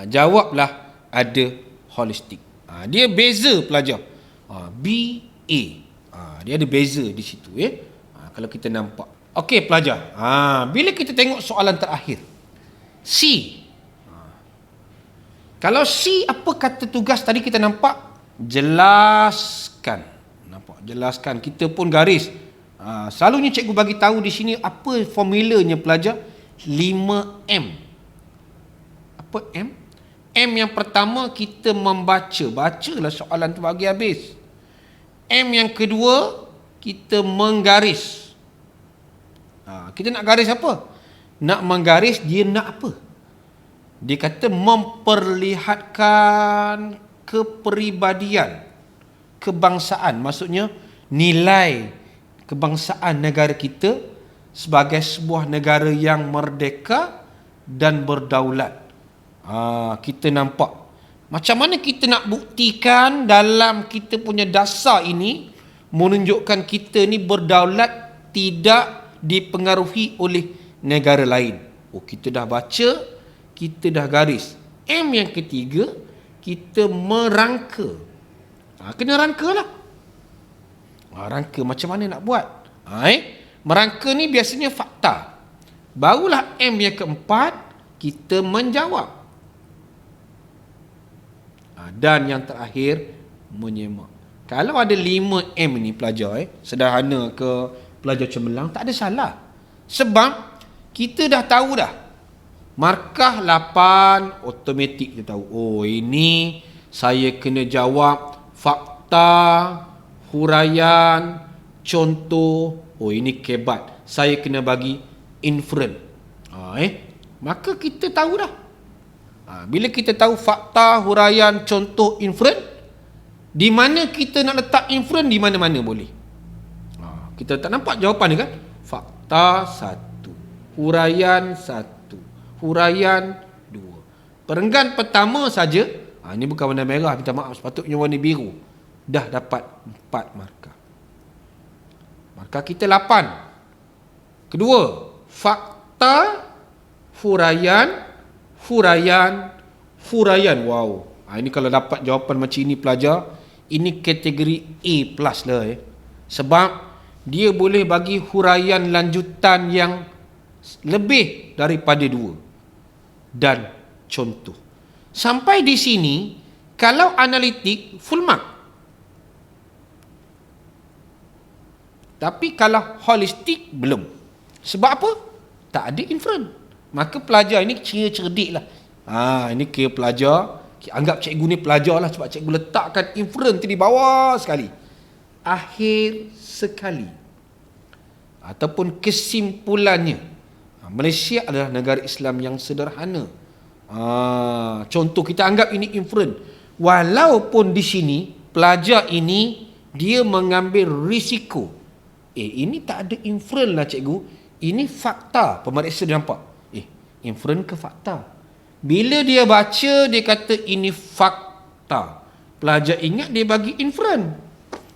Jawablah ada holistik. Dia beza pelajar. B, A. Dia ada beza di situ. Kalau kita nampak. Okey pelajar. Bila kita tengok soalan terakhir. C. Kalau C, apa kata tugas tadi kita nampak? Jelaskan. Nampak? Jelaskan. Kita pun garis. Selalunya cikgu bagi tahu di sini apa formulanya pelajar? 5M. Apa M? M yang pertama kita membaca. Bacalah soalan tu bagi habis. M yang kedua kita menggaris. Kita nak garis apa? Nak menggaris dia nak apa? Dia kata memperlihatkan kepribadian, kebangsaan. Maksudnya nilai kebangsaan negara kita sebagai sebuah negara yang merdeka dan berdaulat. Kita nampak macam mana kita nak buktikan dalam kita punya dasar ini menunjukkan kita ni berdaulat, tidak dipengaruhi oleh negara lain. Kita dah baca, kita dah garis. M yang ketiga, kita merangka. Kena rangkalah. Rangka macam mana nak buat? Merangka ni biasanya fakta. Barulah M yang keempat, kita menjawab. Dan yang terakhir, menyemak. Kalau ada 5M ni pelajar, sederhana ke pelajar cemerlang, tak ada salah. Sebab kita dah tahu dah. Markah 8, automatik kita tahu. Ini saya kena jawab fakta, huraian, contoh. Ini kebat. Saya kena bagi inference. Maka kita tahu dah. Bila kita tahu fakta, huraian, contoh, inference, di mana kita nak letak inference, di mana-mana boleh. Kita tak nampak jawapan ni kan? Fakta 1, huraian 1, huraian 2. Perenggan pertama saja, ini bukan warna merah, minta maaf, sepatutnya warna biru. Dah dapat 4 markah. Markah kita 8. Kedua, fakta, huraian, huraian. Wow. Ini kalau dapat jawapan macam ini pelajar, ini kategori A+ lah. Sebab dia boleh bagi huraian lanjutan yang lebih daripada 2. Dan contoh. Sampai di sini, kalau analitik, full mark. Tapi kalau holistik, belum. Sebab apa? Tak ada inference. Maka pelajar ini kira cerdik lah. Ini kira pelajar. Anggap cikgu ni pelajar lah. Sebab cikgu letakkan inference di bawah sekali. Akhir sekali. Ataupun kesimpulannya. Malaysia adalah negara Islam yang sederhana. Contoh kita anggap ini inference. Walaupun di sini, pelajar ini dia mengambil risiko. Ini tak ada inferen lah cikgu. Ini fakta. Pemeriksa dia nampak. Inferen ke fakta? Bila dia baca, dia kata ini fakta. Pelajar ingat dia bagi inferen.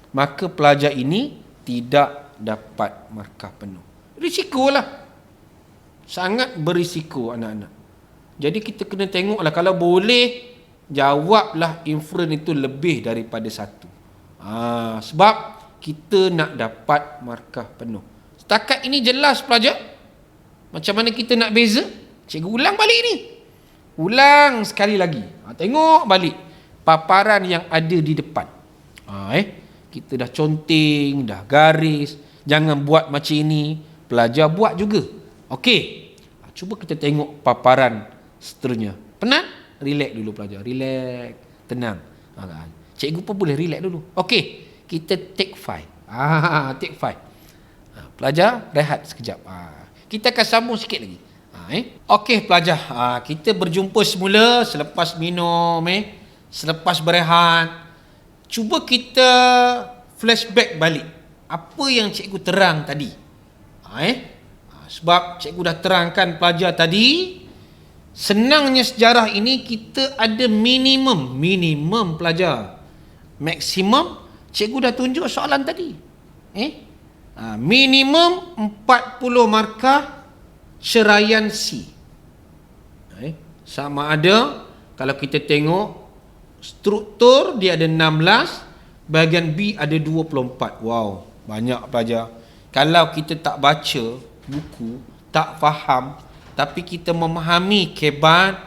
Maka pelajar ini tidak dapat markah penuh. Risikolah. Sangat berisiko anak-anak. Jadi kita kena tengoklah, kalau boleh jawablah inferen itu lebih daripada satu. Sebab kita nak dapat markah penuh. Setakat ini jelas pelajar? Macam mana kita nak beza? Cikgu ulang balik ni. Ulang sekali lagi. Tengok balik paparan yang ada di depan. Kita dah conteng, dah garis. Jangan buat macam ini. Pelajar buat juga. Okey. Cuba kita tengok paparan seterusnya. Penat? Relax dulu pelajar. Relax. Tenang. Cikgu pun boleh relax dulu. Okey. Kita take 5. Take 5. Pelajar rehat sekejap. Kita akan sambung sikit lagi. Okey pelajar. Kita berjumpa semula selepas minum. Selepas berehat. Cuba kita flashback balik. Apa yang cikgu terang tadi. Sebab cikgu dah terangkan pelajar tadi. Senangnya sejarah ini kita ada minimum pelajar. Maksimum cikgu dah tunjuk soalan tadi. Minimum 40 markah ceraian C. Sama ada kalau kita tengok struktur dia ada 16, bahagian B ada 24. Wow, banyak pelajar. Kalau kita tak baca buku, tak faham, tapi kita memahami kebat,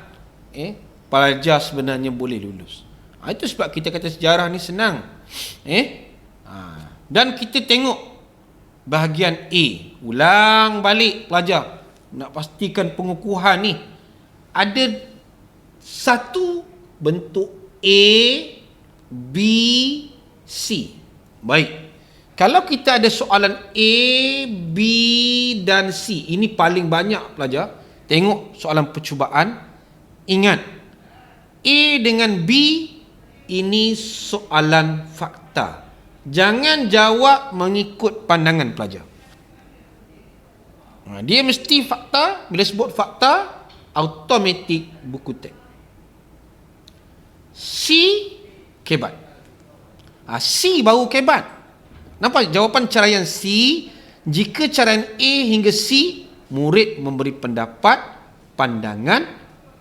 pelajar sebenarnya boleh lulus. Itu sebab kita kata sejarah ni senang. Dan kita tengok bahagian A. Ulang balik pelajar. Nak pastikan pengukuhan ni ada satu bentuk A, B, C. Baik. Kalau kita ada soalan A, B dan C, ini paling banyak pelajar. Tengok soalan percubaan. Ingat, A dengan B ini soalan fakta. Jangan jawab mengikut pandangan pelajar. Dia mesti fakta. Bila sebut fakta, automatik buku teks. C, kebat. C baru kebat. Nampak jawapan ceraian C. Jika ceraian A hingga C, murid memberi pendapat, pandangan,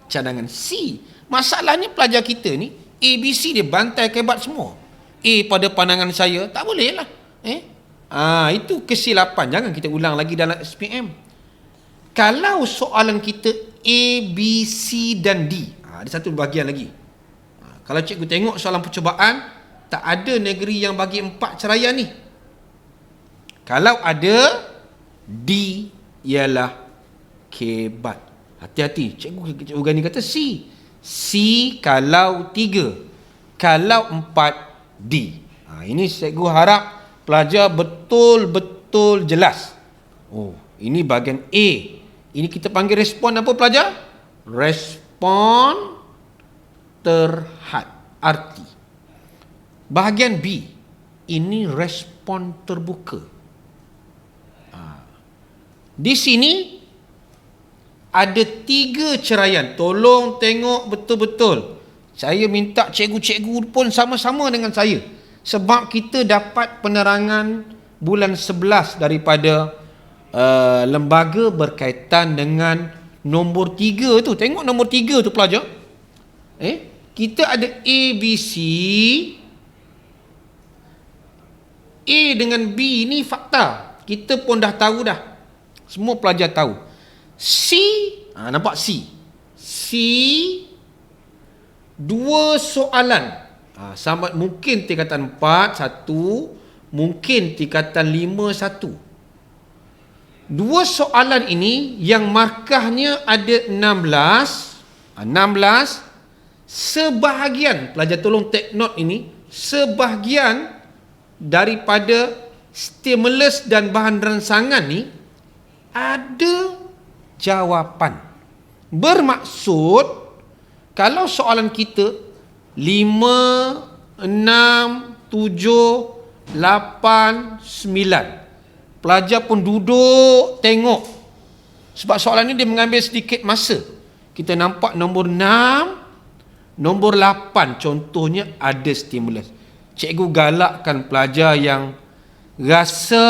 cadangan C. Masalahnya pelajar kita ni, A, B, C dia bantai kebat semua. A pada pandangan saya, tak boleh lah. Itu kesilapan. Jangan kita ulang lagi dalam SPM. Kalau soalan kita A, B, C dan D, ada satu bahagian lagi. Kalau cikgu tengok soalan percubaan, tak ada negeri yang bagi 4 ceraian ni. Kalau ada, D ialah kebat. Hati-hati. Cikgu Gani kata C. C kalau 3. Kalau 4, D. Ini cikgu harap pelajar betul-betul jelas. Ini bahagian A. Ini kita panggil respon apa pelajar? Respon terhad. Arti. Bahagian B. Ini respon terbuka. Di sini ada 3 ceraian. Tolong tengok betul-betul. Saya minta cikgu-cikgu pun sama-sama dengan saya. Sebab kita dapat penerangan bulan 11 daripada lembaga berkaitan dengan nombor 3 tu. Tengok nombor 3 tu pelajar. Kita ada A, B, C. A dengan B ni fakta. Kita pun dah tahu dah. Semua pelajar tahu. C, nampak C. C, 2 soalan. Sama mungkin tingkatan 4, 1. Mungkin tingkatan 5, 1. 2 soalan ini yang markahnya ada 16. 16. Sebahagian, pelajar tolong take note ini, sebahagian daripada stimulus dan bahan rangsangan ni ada jawapan. Bermaksud kalau soalan kita 5, 6, 7, 8, 9 Pelajar pun duduk tengok. Sebab soalan ni dia mengambil sedikit masa. Kita nampak nombor 6, nombor 8 contohnya ada stimulus. Cikgu galakkan pelajar yang rasa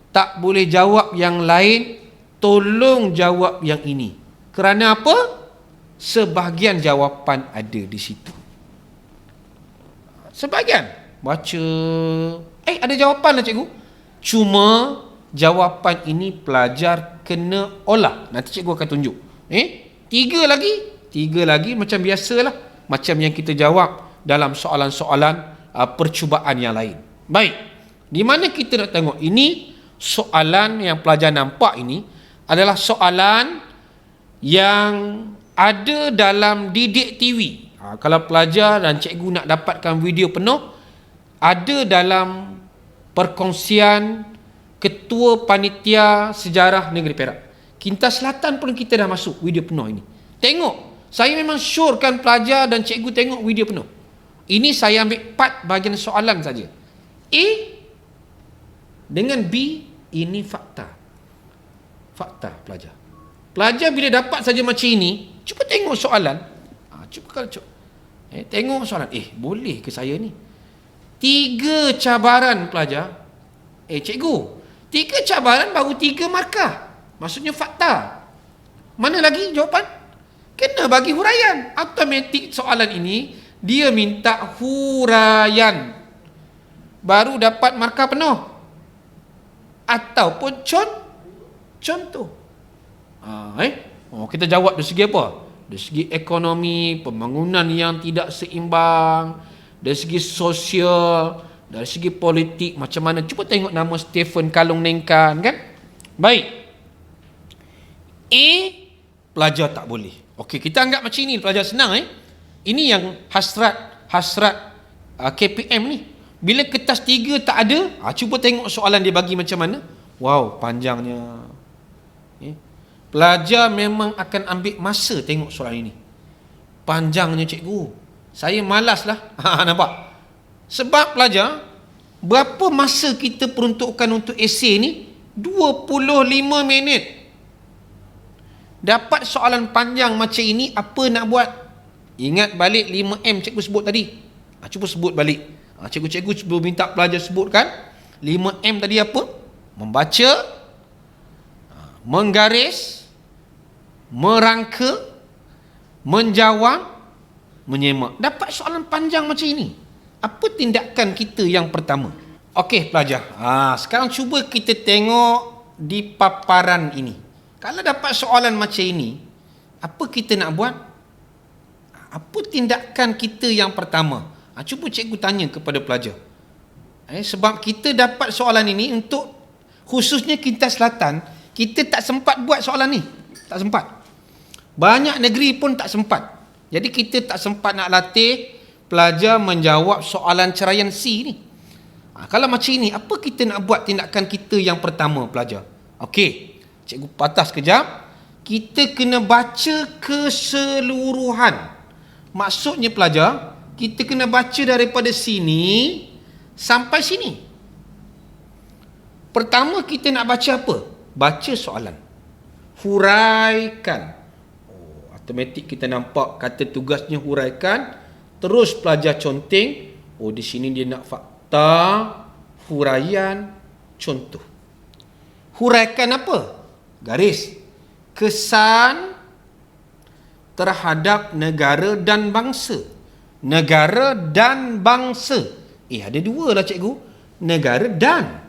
tak boleh jawab yang lain, tolong jawab yang ini. Kerana apa? Sebahagian jawapan ada di situ. Sebahagian baca, ada jawapan lah cikgu. Cuma jawapan ini pelajar kena olah. Nanti cikgu akan tunjuk. Tiga lagi macam biasalah, macam yang kita jawab dalam soalan-soalan percubaan yang lain. Baik, di mana kita nak tengok ini soalan yang pelajar nampak ini adalah soalan yang ada dalam Didik TV. Kalau pelajar dan cikgu nak dapatkan video penuh, ada dalam perkongsian Ketua Panitia Sejarah Negeri Perak. Kintas Selatan pun kita dah masuk video penuh ini. Tengok, saya memang syorkan pelajar dan cikgu tengok video penuh. Ini saya ambil part bahagian soalan saja. A dengan B, ini fakta. Fakta pelajar. Pelajar bila dapat saja macam ini, cuba tengok soalan. Tengok soalan. Boleh ke saya ni? 3 cabaran pelajar. Cikgu, 3 cabaran baru 3 markah. Maksudnya fakta. Mana lagi jawapan? Kena bagi huraian. Automatik soalan ini dia minta huraian baru dapat markah penuh. Ataupun contoh. Kita jawab dari segi apa? Dari segi ekonomi, pembangunan yang tidak seimbang, dari segi sosial, dari segi politik macam mana. Cuba tengok nama Stephen Kalung Nengkan, kan? Baik. A, pelajar tak boleh. Okey, kita anggap macam ini, pelajar senang. Ini yang hasrat KPM ni. Bila kertas 3 tak ada, cuba tengok soalan dia bagi macam mana. Wow, panjangnya. Pelajar memang akan ambil masa tengok soalan ini. Panjangnya cikgu. Saya malaslah. Nampak? Sebab pelajar, berapa masa kita peruntukkan untuk esei ni? 25 minit. Dapat soalan panjang macam ini, apa nak buat? Ingat balik 5M cikgu sebut tadi. Cuba sebut balik. Cikgu-cikgu cuba minta pelajar sebutkan 5M tadi apa? Membaca, menggaris, merangka, menjawab, menyemak. Dapat soalan panjang macam ini. Apa tindakan kita yang pertama? Okey pelajar. Sekarang cuba kita tengok di paparan ini. Kalau dapat soalan macam ini, apa kita nak buat? Apa tindakan kita yang pertama? Cuba cikgu tanya kepada pelajar. Sebab kita dapat soalan ini untuk khususnya Kintas Selatan, kita tak sempat buat soalan ni. Tak sempat. Banyak negeri pun tak sempat. Jadi kita tak sempat nak latih pelajar menjawab soalan ceraian C ni. Kalau macam ini, apa kita nak buat tindakan kita yang pertama pelajar? Okey, cikgu patah sekejap. Kita kena baca keseluruhan. Maksudnya pelajar, kita kena baca daripada sini sampai sini. Pertama kita nak baca apa? Baca soalan. Huraikan. Automatik kita nampak kata tugasnya huraikan. Terus pelajar conteng. Di sini dia nak fakta, huraian, contoh. Huraikan apa? Garis. Kesan terhadap negara dan bangsa. Negara dan bangsa. Ada dua lah cikgu. Negara dan.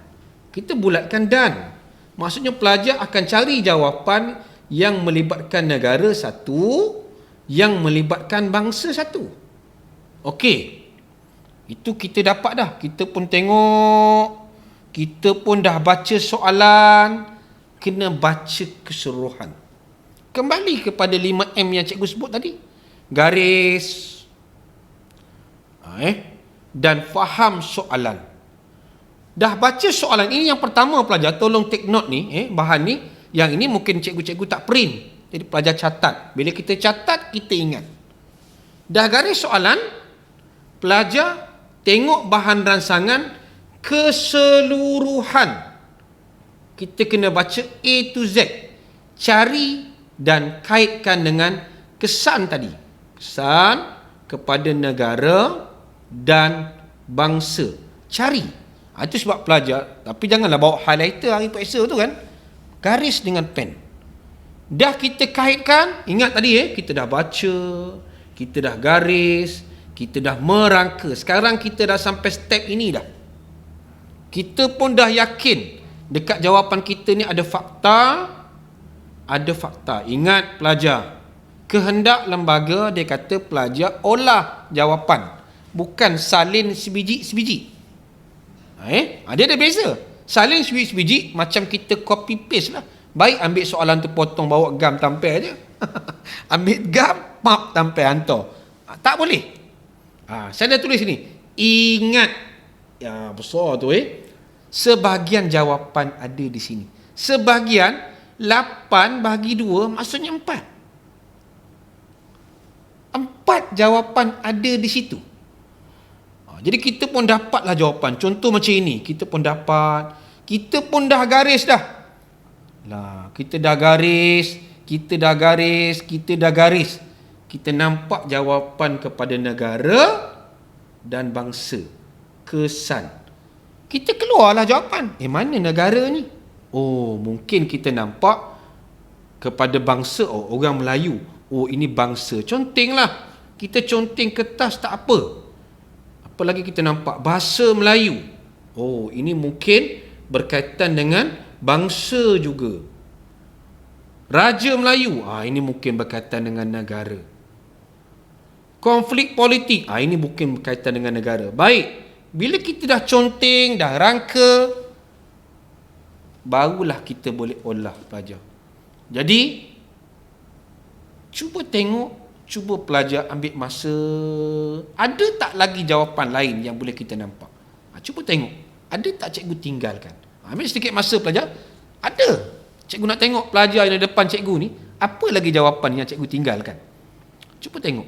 Kita bulatkan dan. Maksudnya pelajar akan cari jawapan yang melibatkan negara satu, yang melibatkan bangsa satu. Okey. Itu kita dapat dah. Kita pun tengok. Kita pun dah baca soalan. Kena baca keseluruhan. Kembali kepada 5M yang cikgu sebut tadi. Garis. Dan faham soalan. Dah baca soalan ini yang pertama pelajar, tolong take note ni, bahan ni. Yang ini mungkin cikgu-cikgu tak print. Jadi pelajar catat. Bila kita catat, kita ingat. Dah garis soalan, pelajar tengok bahan ransangan keseluruhan. kita kena baca A to Z. Cari dan kaitkan dengan kesan tadi. Kesan kepada negara dan bangsa. Cari. Itu sebab pelajar, tapi janganlah bawa highlighter hari periksa tu kan. Garis dengan pen. Dah kita kaitkan, ingat tadi kita dah baca, kita dah garis, kita dah merangka. Sekarang kita dah sampai step ini dah. Kita pun dah yakin dekat jawapan kita ni ada fakta. Ada fakta. Ingat pelajar, kehendak lembaga dia kata pelajar olah jawapan, bukan salin sebiji-sebiji. Dia ada beza. Salin sebiji-sebiji macam kita copy paste lah. Baik ambil soalan tu potong, bawa gam tampil je. Ambil gam, map tampil hantar. Tak boleh. Saya dah tulis ni. Ingat. Ya, besar tu sebahagian jawapan ada di sini. Sebahagian 8 bahagi 2 maksudnya 4. 4 jawapan ada di situ. Jadi kita pun dapatlah jawapan. Contoh macam ini. Kita pun dapat. Kita pun dah garis dah. Kita dah garis. Kita nampak jawapan kepada negara dan bangsa. Kesan. Kita keluarlah jawapan. Mana negara ni? Oh, mungkin kita nampak kepada bangsa. Oh, orang Melayu. Oh, ini bangsa. Continglah. Kita conting kertas tak apa. Apa lagi kita nampak? Bahasa Melayu. Oh, ini mungkin berkaitan dengan bangsa juga. Raja Melayu. Ini mungkin berkaitan dengan negara. Konflik politik. Ini mungkin berkaitan dengan negara. Baik. Bila kita dah conteng, dah rangka, barulah kita boleh olah pelajar. Jadi, cuba tengok, cuba pelajar ambil masa. Ada tak lagi jawapan lain yang boleh kita nampak? Cuba tengok. Ada tak cikgu tinggalkan? Ambil sedikit masa pelajar. Ada. Cikgu nak tengok pelajar yang di depan cikgu ni, apa lagi jawapan yang cikgu tinggalkan? Cuba tengok.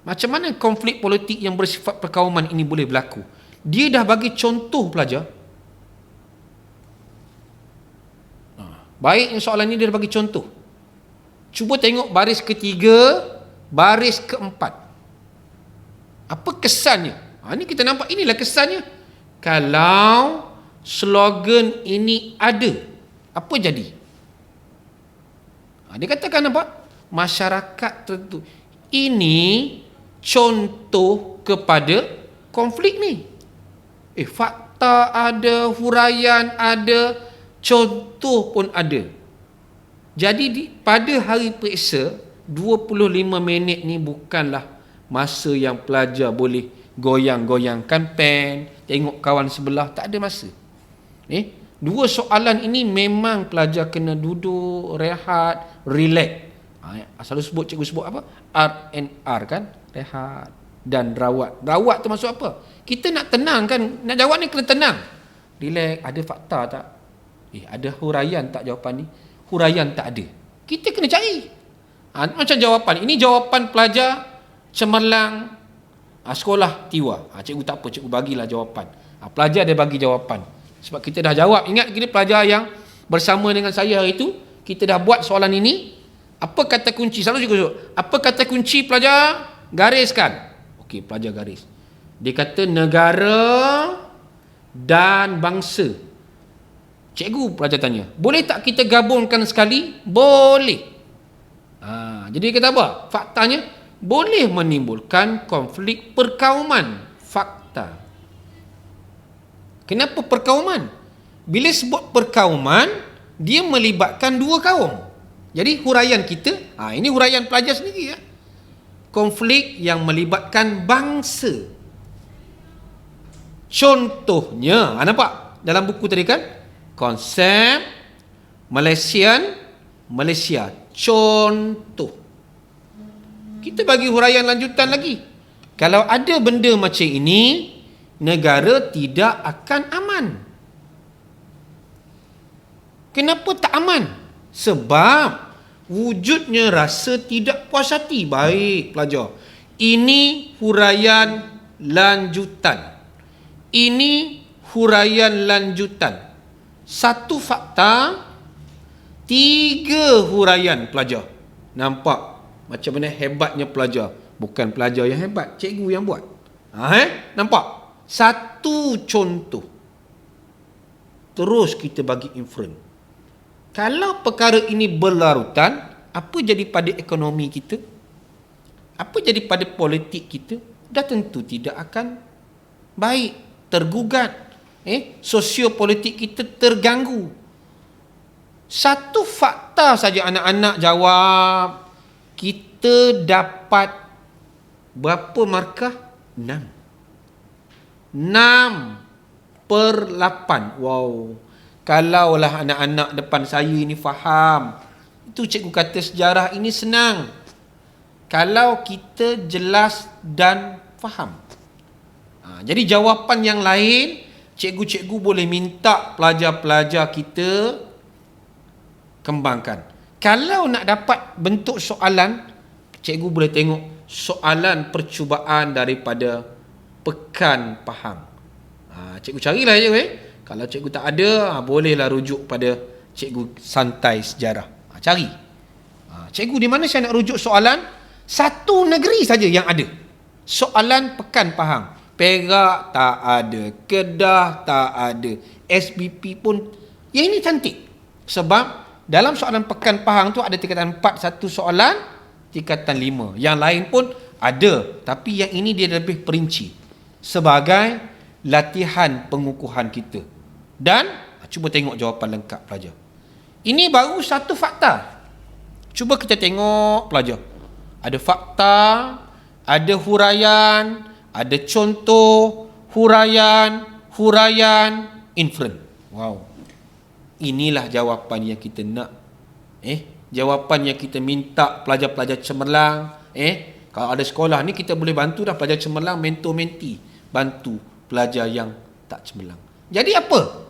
Macam mana konflik politik yang bersifat perkauman ini boleh berlaku? Dia dah bagi contoh pelajar. Baik, soalan ini dia dah bagi contoh. Cuba tengok baris ketiga, baris keempat. Apa kesannya? Ini kita nampak, inilah kesannya. Kalau slogan ini ada, apa jadi? Dia katakan apa? Masyarakat tertentu. Ini contoh kepada konflik ni. Fakta ada, huraian ada, contoh pun ada. Jadi pada hari periksa 25 minit ni bukanlah masa yang pelajar boleh goyang-goyangkan pen, tengok kawan sebelah, tak ada masa. Dua soalan ini memang pelajar kena duduk, rehat, relax. Selalu cikgu sebut apa? R&R kan? Rehat dan rawat. Rawat tu maksud apa? Kita nak tenang kan? Nak jawab ni kena tenang. Relax, ada fakta tak? Ada huraian tak jawapan ni? Huraian tak ada. Kita kena cari. Macam jawapan. Ini jawapan pelajar cemerlang sekolah Tiwa. Cikgu tak apa, cikgu bagilah jawapan. Pelajar dia bagi jawapan. Sebab kita dah jawab. Ingat gini pelajar yang bersama dengan saya hari itu, kita dah buat soalan ini. Apa kata kunci? Selalu cikgu sebut. Apa kata kunci pelajar? Gariskan. Okey, pelajar garis. Dia kata negara dan bangsa. Cikgu pelajar tanya, boleh tak kita gabungkan sekali? Boleh. Jadi dia kata apa? Faktanya, boleh menimbulkan konflik perkauman. Fakta. Kenapa perkauman? Bila sebut perkauman, dia melibatkan dua kaum. Jadi huraian kita, ini huraian pelajar sendiri ya. Konflik yang melibatkan bangsa. Contohnya, nampak dalam buku tadi kan? Konsep Malaysia. Contoh. Kita bagi huraian lanjutan lagi. Kalau ada benda macam ini, negara tidak akan aman. Kenapa tak aman? Sebab wujudnya rasa tidak puas hati. Baik pelajar, ini huraian lanjutan. Ini huraian lanjutan. Satu fakta, tiga huraian pelajar. Nampak macam mana hebatnya pelajar. Bukan pelajar yang hebat, cikgu yang buat. Nampak? Satu contoh. Terus kita bagi inferen. Kalau perkara ini berlarutan, apa jadi pada ekonomi kita? Apa jadi pada politik kita? Dah tentu tidak akan baik, tergugat. Sosiopolitik kita terganggu. Satu fakta saja anak-anak jawab, kita dapat berapa markah? 6. 6/8. Wow. Kalaulah anak-anak depan saya ini faham, itu cikgu kata sejarah ini senang. Kalau kita jelas dan faham. Jadi jawapan yang lain, cikgu-cikgu boleh minta pelajar-pelajar kita kembangkan. Kalau nak dapat bentuk soalan, cikgu boleh tengok soalan percubaan daripada Pekan Faham. Cikgu carilah cikgu. Kalau cikgu tak ada, bolehlah rujuk pada cikgu santai sejarah. Cari. Cikgu di mana saya nak rujuk soalan? Satu negeri saja yang ada soalan Pekan Faham. Perak tak ada, Kedah tak ada, SBP pun. Yang ini cantik. Sebab dalam soalan Pekan Faham tu ada tingkatan 4 satu soalan, tingkatan 5. Yang lain pun ada, tapi yang ini dia lebih perinci sebagai latihan pengukuhan kita. Dan cuba tengok jawapan lengkap pelajar. Ini baru satu fakta. Cuba kita tengok pelajar. Ada fakta, ada huraian, ada contoh, huraian, inferen. Wow. Inilah jawapan yang kita nak. Jawapan yang kita minta pelajar-pelajar cemerlang. Kalau ada sekolah ni kita boleh bantu dah pelajar cemerlang, mentor-menti. Bantu pelajar yang tak cemerlang. Jadi apa?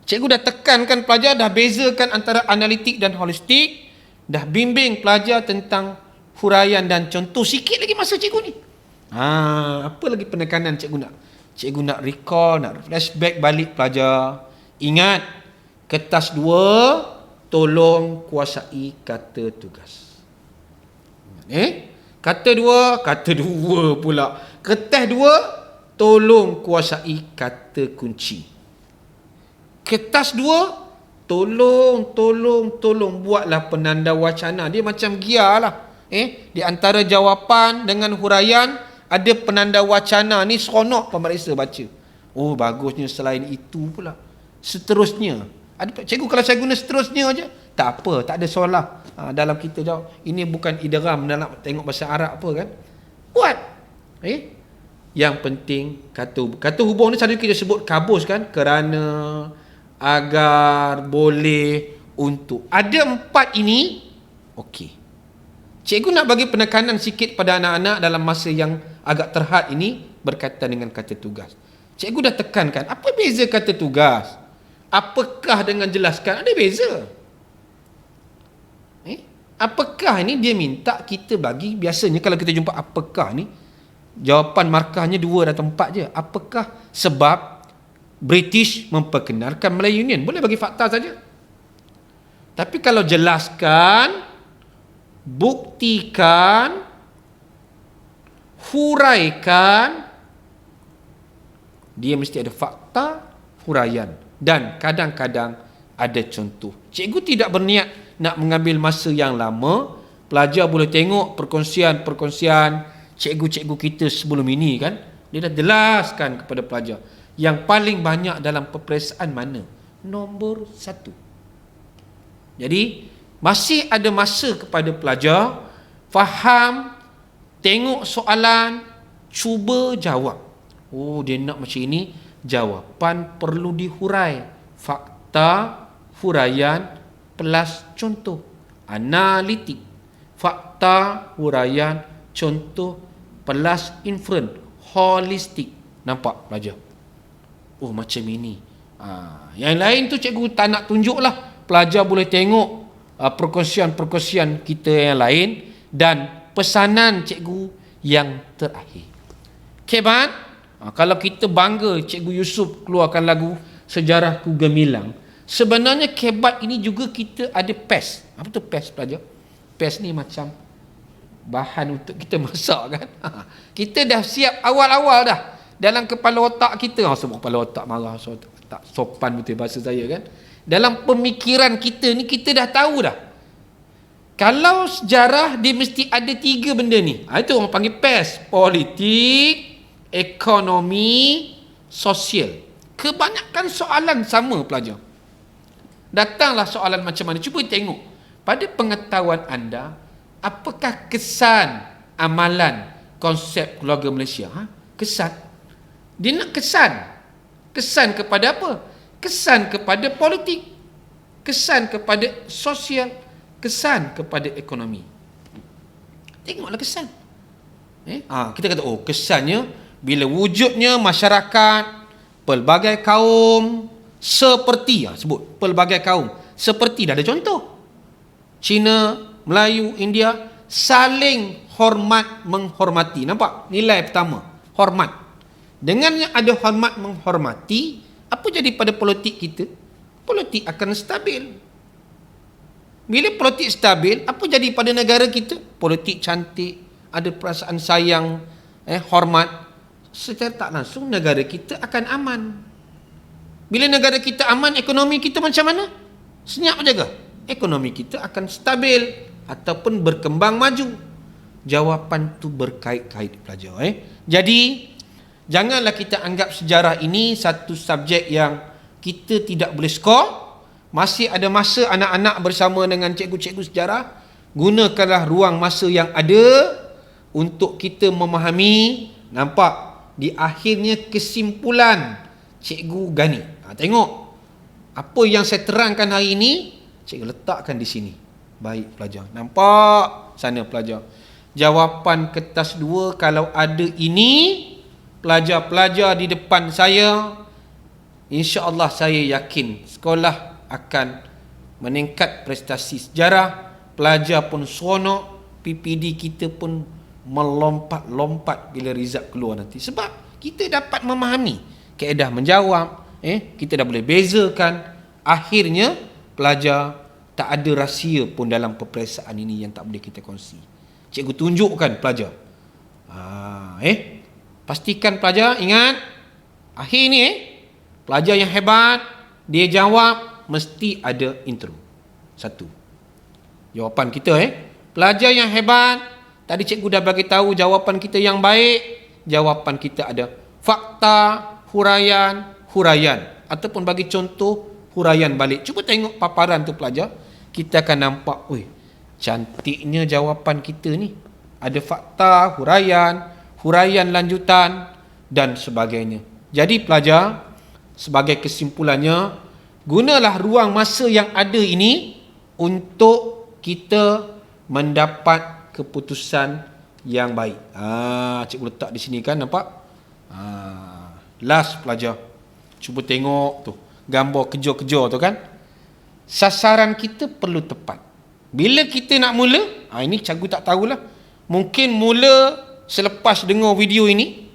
Cikgu dah tekankan pelajar, dah bezakan antara analitik dan holistik, dah bimbing pelajar tentang huraian dan contoh. Sikit lagi masa cikgu ni. Apa lagi penekanan cikgu nak? Cikgu nak recall, nak flashback balik pelajar. Ingat, kertas 2, tolong kuasai kata tugas. Kata 2 pula. Kertas 2, tolong kuasai kata kunci. Kertas 2, tolong buatlah penanda wacana. Dia macam gear lah. Di antara jawapan dengan huraian ada penanda wacana. Ni seronok pemeriksa baca. Oh, bagusnya selain itu pula. Seterusnya. Cikgu kalau saya guna seterusnya aja, tak apa, tak ada soalan. Dalam kita jawab, ini bukan idgham dalam tengok bahasa Arab apa kan. Buat. Yang penting kata hubung ni selalu kita sebut kabus kan, kerana, agar, boleh, untuk. Ada 4 ini, okey. Cikgu nak bagi penekanan sikit pada anak-anak dalam masa yang agak terhad ini berkaitan dengan kata tugas. Cikgu dah tekankan, apa beza kata tugas? Apakah dengan jelaskan? Ada beza. Apakah ini dia minta kita bagi, biasanya kalau kita jumpa apakah ni, jawapan markahnya 2 atau 4 je. Apakah sebab British memperkenalkan Melayu Union? Boleh bagi fakta saja. Tapi kalau jelaskan, buktikan, huraikan, dia mesti ada fakta, huraian, dan kadang-kadang ada contoh. Cikgu tidak berniat nak mengambil masa yang lama. Pelajar boleh tengok perkongsian cikgu-cikgu kita sebelum ini kan. Dia dah jelaskan kepada pelajar yang paling banyak dalam peperiksaan mana? Nombor 1. Jadi masih ada masa kepada pelajar faham, tengok soalan, cuba jawab. Oh, dia nak macam ini, jawapan perlu dihurai. Fakta, huraian plus contoh. Analitik. Fakta, huraian, contoh plus inferen. Holistik. Nampak pelajar? Oh, macam ini. Yang lain tu cikgu tak nak tunjuk lah. Pelajar boleh tengok perkongsian-perkongsian kita yang lain dan pesanan cikgu yang terakhir. Kebat, kalau kita bangga Cikgu Yusuf keluarkan lagu sejarahku gemilang. Sebenarnya kebat ini juga kita ada pes. Apa tu pes pelajar? Pes ni macam bahan untuk kita masak kan. Kita dah siap awal-awal dah. Dalam kepala otak kita, semua kepala otak marah, tak sopan betul bahasa saya kan. Dalam pemikiran kita ni kita dah tahu dah. Kalau sejarah dia mesti ada 3 benda ni. Itu orang panggil PES. Politik, ekonomi, sosial. Kebanyakan soalan sama pelajar. Datanglah soalan macam mana. Cuba tengok. Pada pengetahuan anda, apakah kesan amalan konsep keluarga Malaysia? Kesan. Dia nak kesan. Kesan kepada apa? Kesan kepada politik. Kesan kepada sosial. Kesan kepada ekonomi. Tengoklah kesan. Kita kata, kesannya bila wujudnya masyarakat pelbagai kaum seperti, sebut pelbagai kaum seperti, dah ada contoh. Cina, Melayu, India saling hormat menghormati. Nampak? Nilai pertama, hormat. Dengan yang ada hormat menghormati, apa jadi pada politik kita? Politik akan stabil. Bila politik stabil, apa jadi pada negara kita? Politik cantik, ada perasaan sayang, hormat. Secara tak langsung negara kita akan aman. Bila negara kita aman, ekonomi kita macam mana? Senyap jaga. Ekonomi kita akan stabil ataupun berkembang maju. Jawapan tu berkait-kait pelajar. Jadi, janganlah kita anggap sejarah ini satu subjek yang kita tidak boleh skor. Masih ada masa anak-anak bersama dengan cikgu-cikgu sejarah. Gunakanlah ruang masa yang ada untuk kita memahami. Nampak? Di akhirnya kesimpulan Cikgu Gani. Tengok. Apa yang saya terangkan hari ini, cikgu letakkan di sini. Baik pelajar. Nampak? Sana pelajar. Jawapan kertas 2 kalau ada ini, pelajar-pelajar di depan saya, insya-Allah saya yakin sekolah akan meningkat prestasi sejarah, pelajar pun seronok, PPD kita pun melompat-lompat bila result keluar nanti. Sebab kita dapat memahami kaedah menjawab, kita dah boleh bezakan. Akhirnya pelajar tak ada rahsia pun dalam peperiksaan ini yang tak boleh kita kongsi. Cikgu tunjukkan pelajar. Pastikan pelajar ingat, akhir ni pelajar yang hebat, dia jawab mesti ada intro. 1. Jawapan kita pelajar yang hebat, tadi cikgu dah bagi tahu jawapan kita yang baik. Jawapan kita ada fakta, huraian ataupun bagi contoh huraian balik. Cuba tengok paparan tu pelajar. Kita akan nampak, cantiknya jawapan kita ni. Ada fakta, huraian lanjutan dan sebagainya. Jadi pelajar, sebagai kesimpulannya, gunalah ruang masa yang ada ini untuk kita mendapat keputusan yang baik. Cikgu letak di sini kan, nampak? Last pelajar. Cuba tengok tu, gambar kejar-kejar tu kan. Sasaran kita perlu tepat. Bila kita nak mula, ini cikgu tak tahulah. Mungkin mula selepas dengar video ini.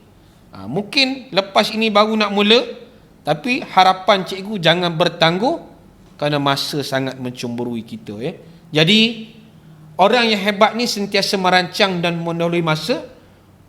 Mungkin lepas ini baru nak mula. Tapi harapan cikgu jangan bertangguh kerana masa sangat mencemburui kita. Jadi, orang yang hebat ni sentiasa merancang dan mendahului masa.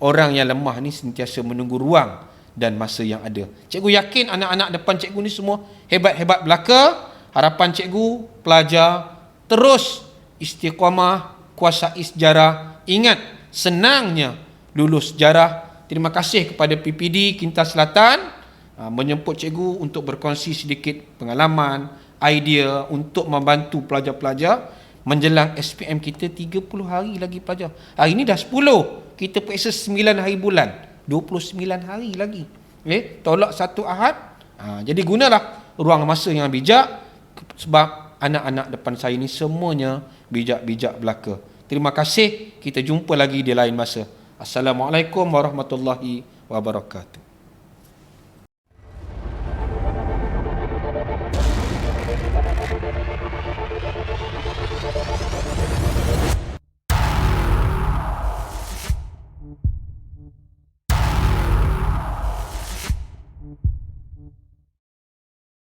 Orang yang lemah ni sentiasa menunggu ruang dan masa yang ada. Cikgu yakin anak-anak depan cikgu ni semua hebat-hebat belaka. Harapan cikgu, pelajar terus istiqamah, kuasai sejarah. Ingat, senangnya lulus sejarah. Terima kasih kepada PPD Kintas Selatan menyemput cikgu untuk berkongsi sedikit pengalaman, idea untuk membantu pelajar-pelajar menjelang SPM kita 30 hari lagi pelajar. Hari ini dah 10. Kita periksa 9 hari bulan. 29 hari lagi. Tolak 1 Ahad. Jadi gunalah ruang masa yang bijak sebab anak-anak depan saya ni semuanya bijak-bijak belaka. Terima kasih. Kita jumpa lagi di lain masa. Assalamualaikum warahmatullahi wabarakatuh.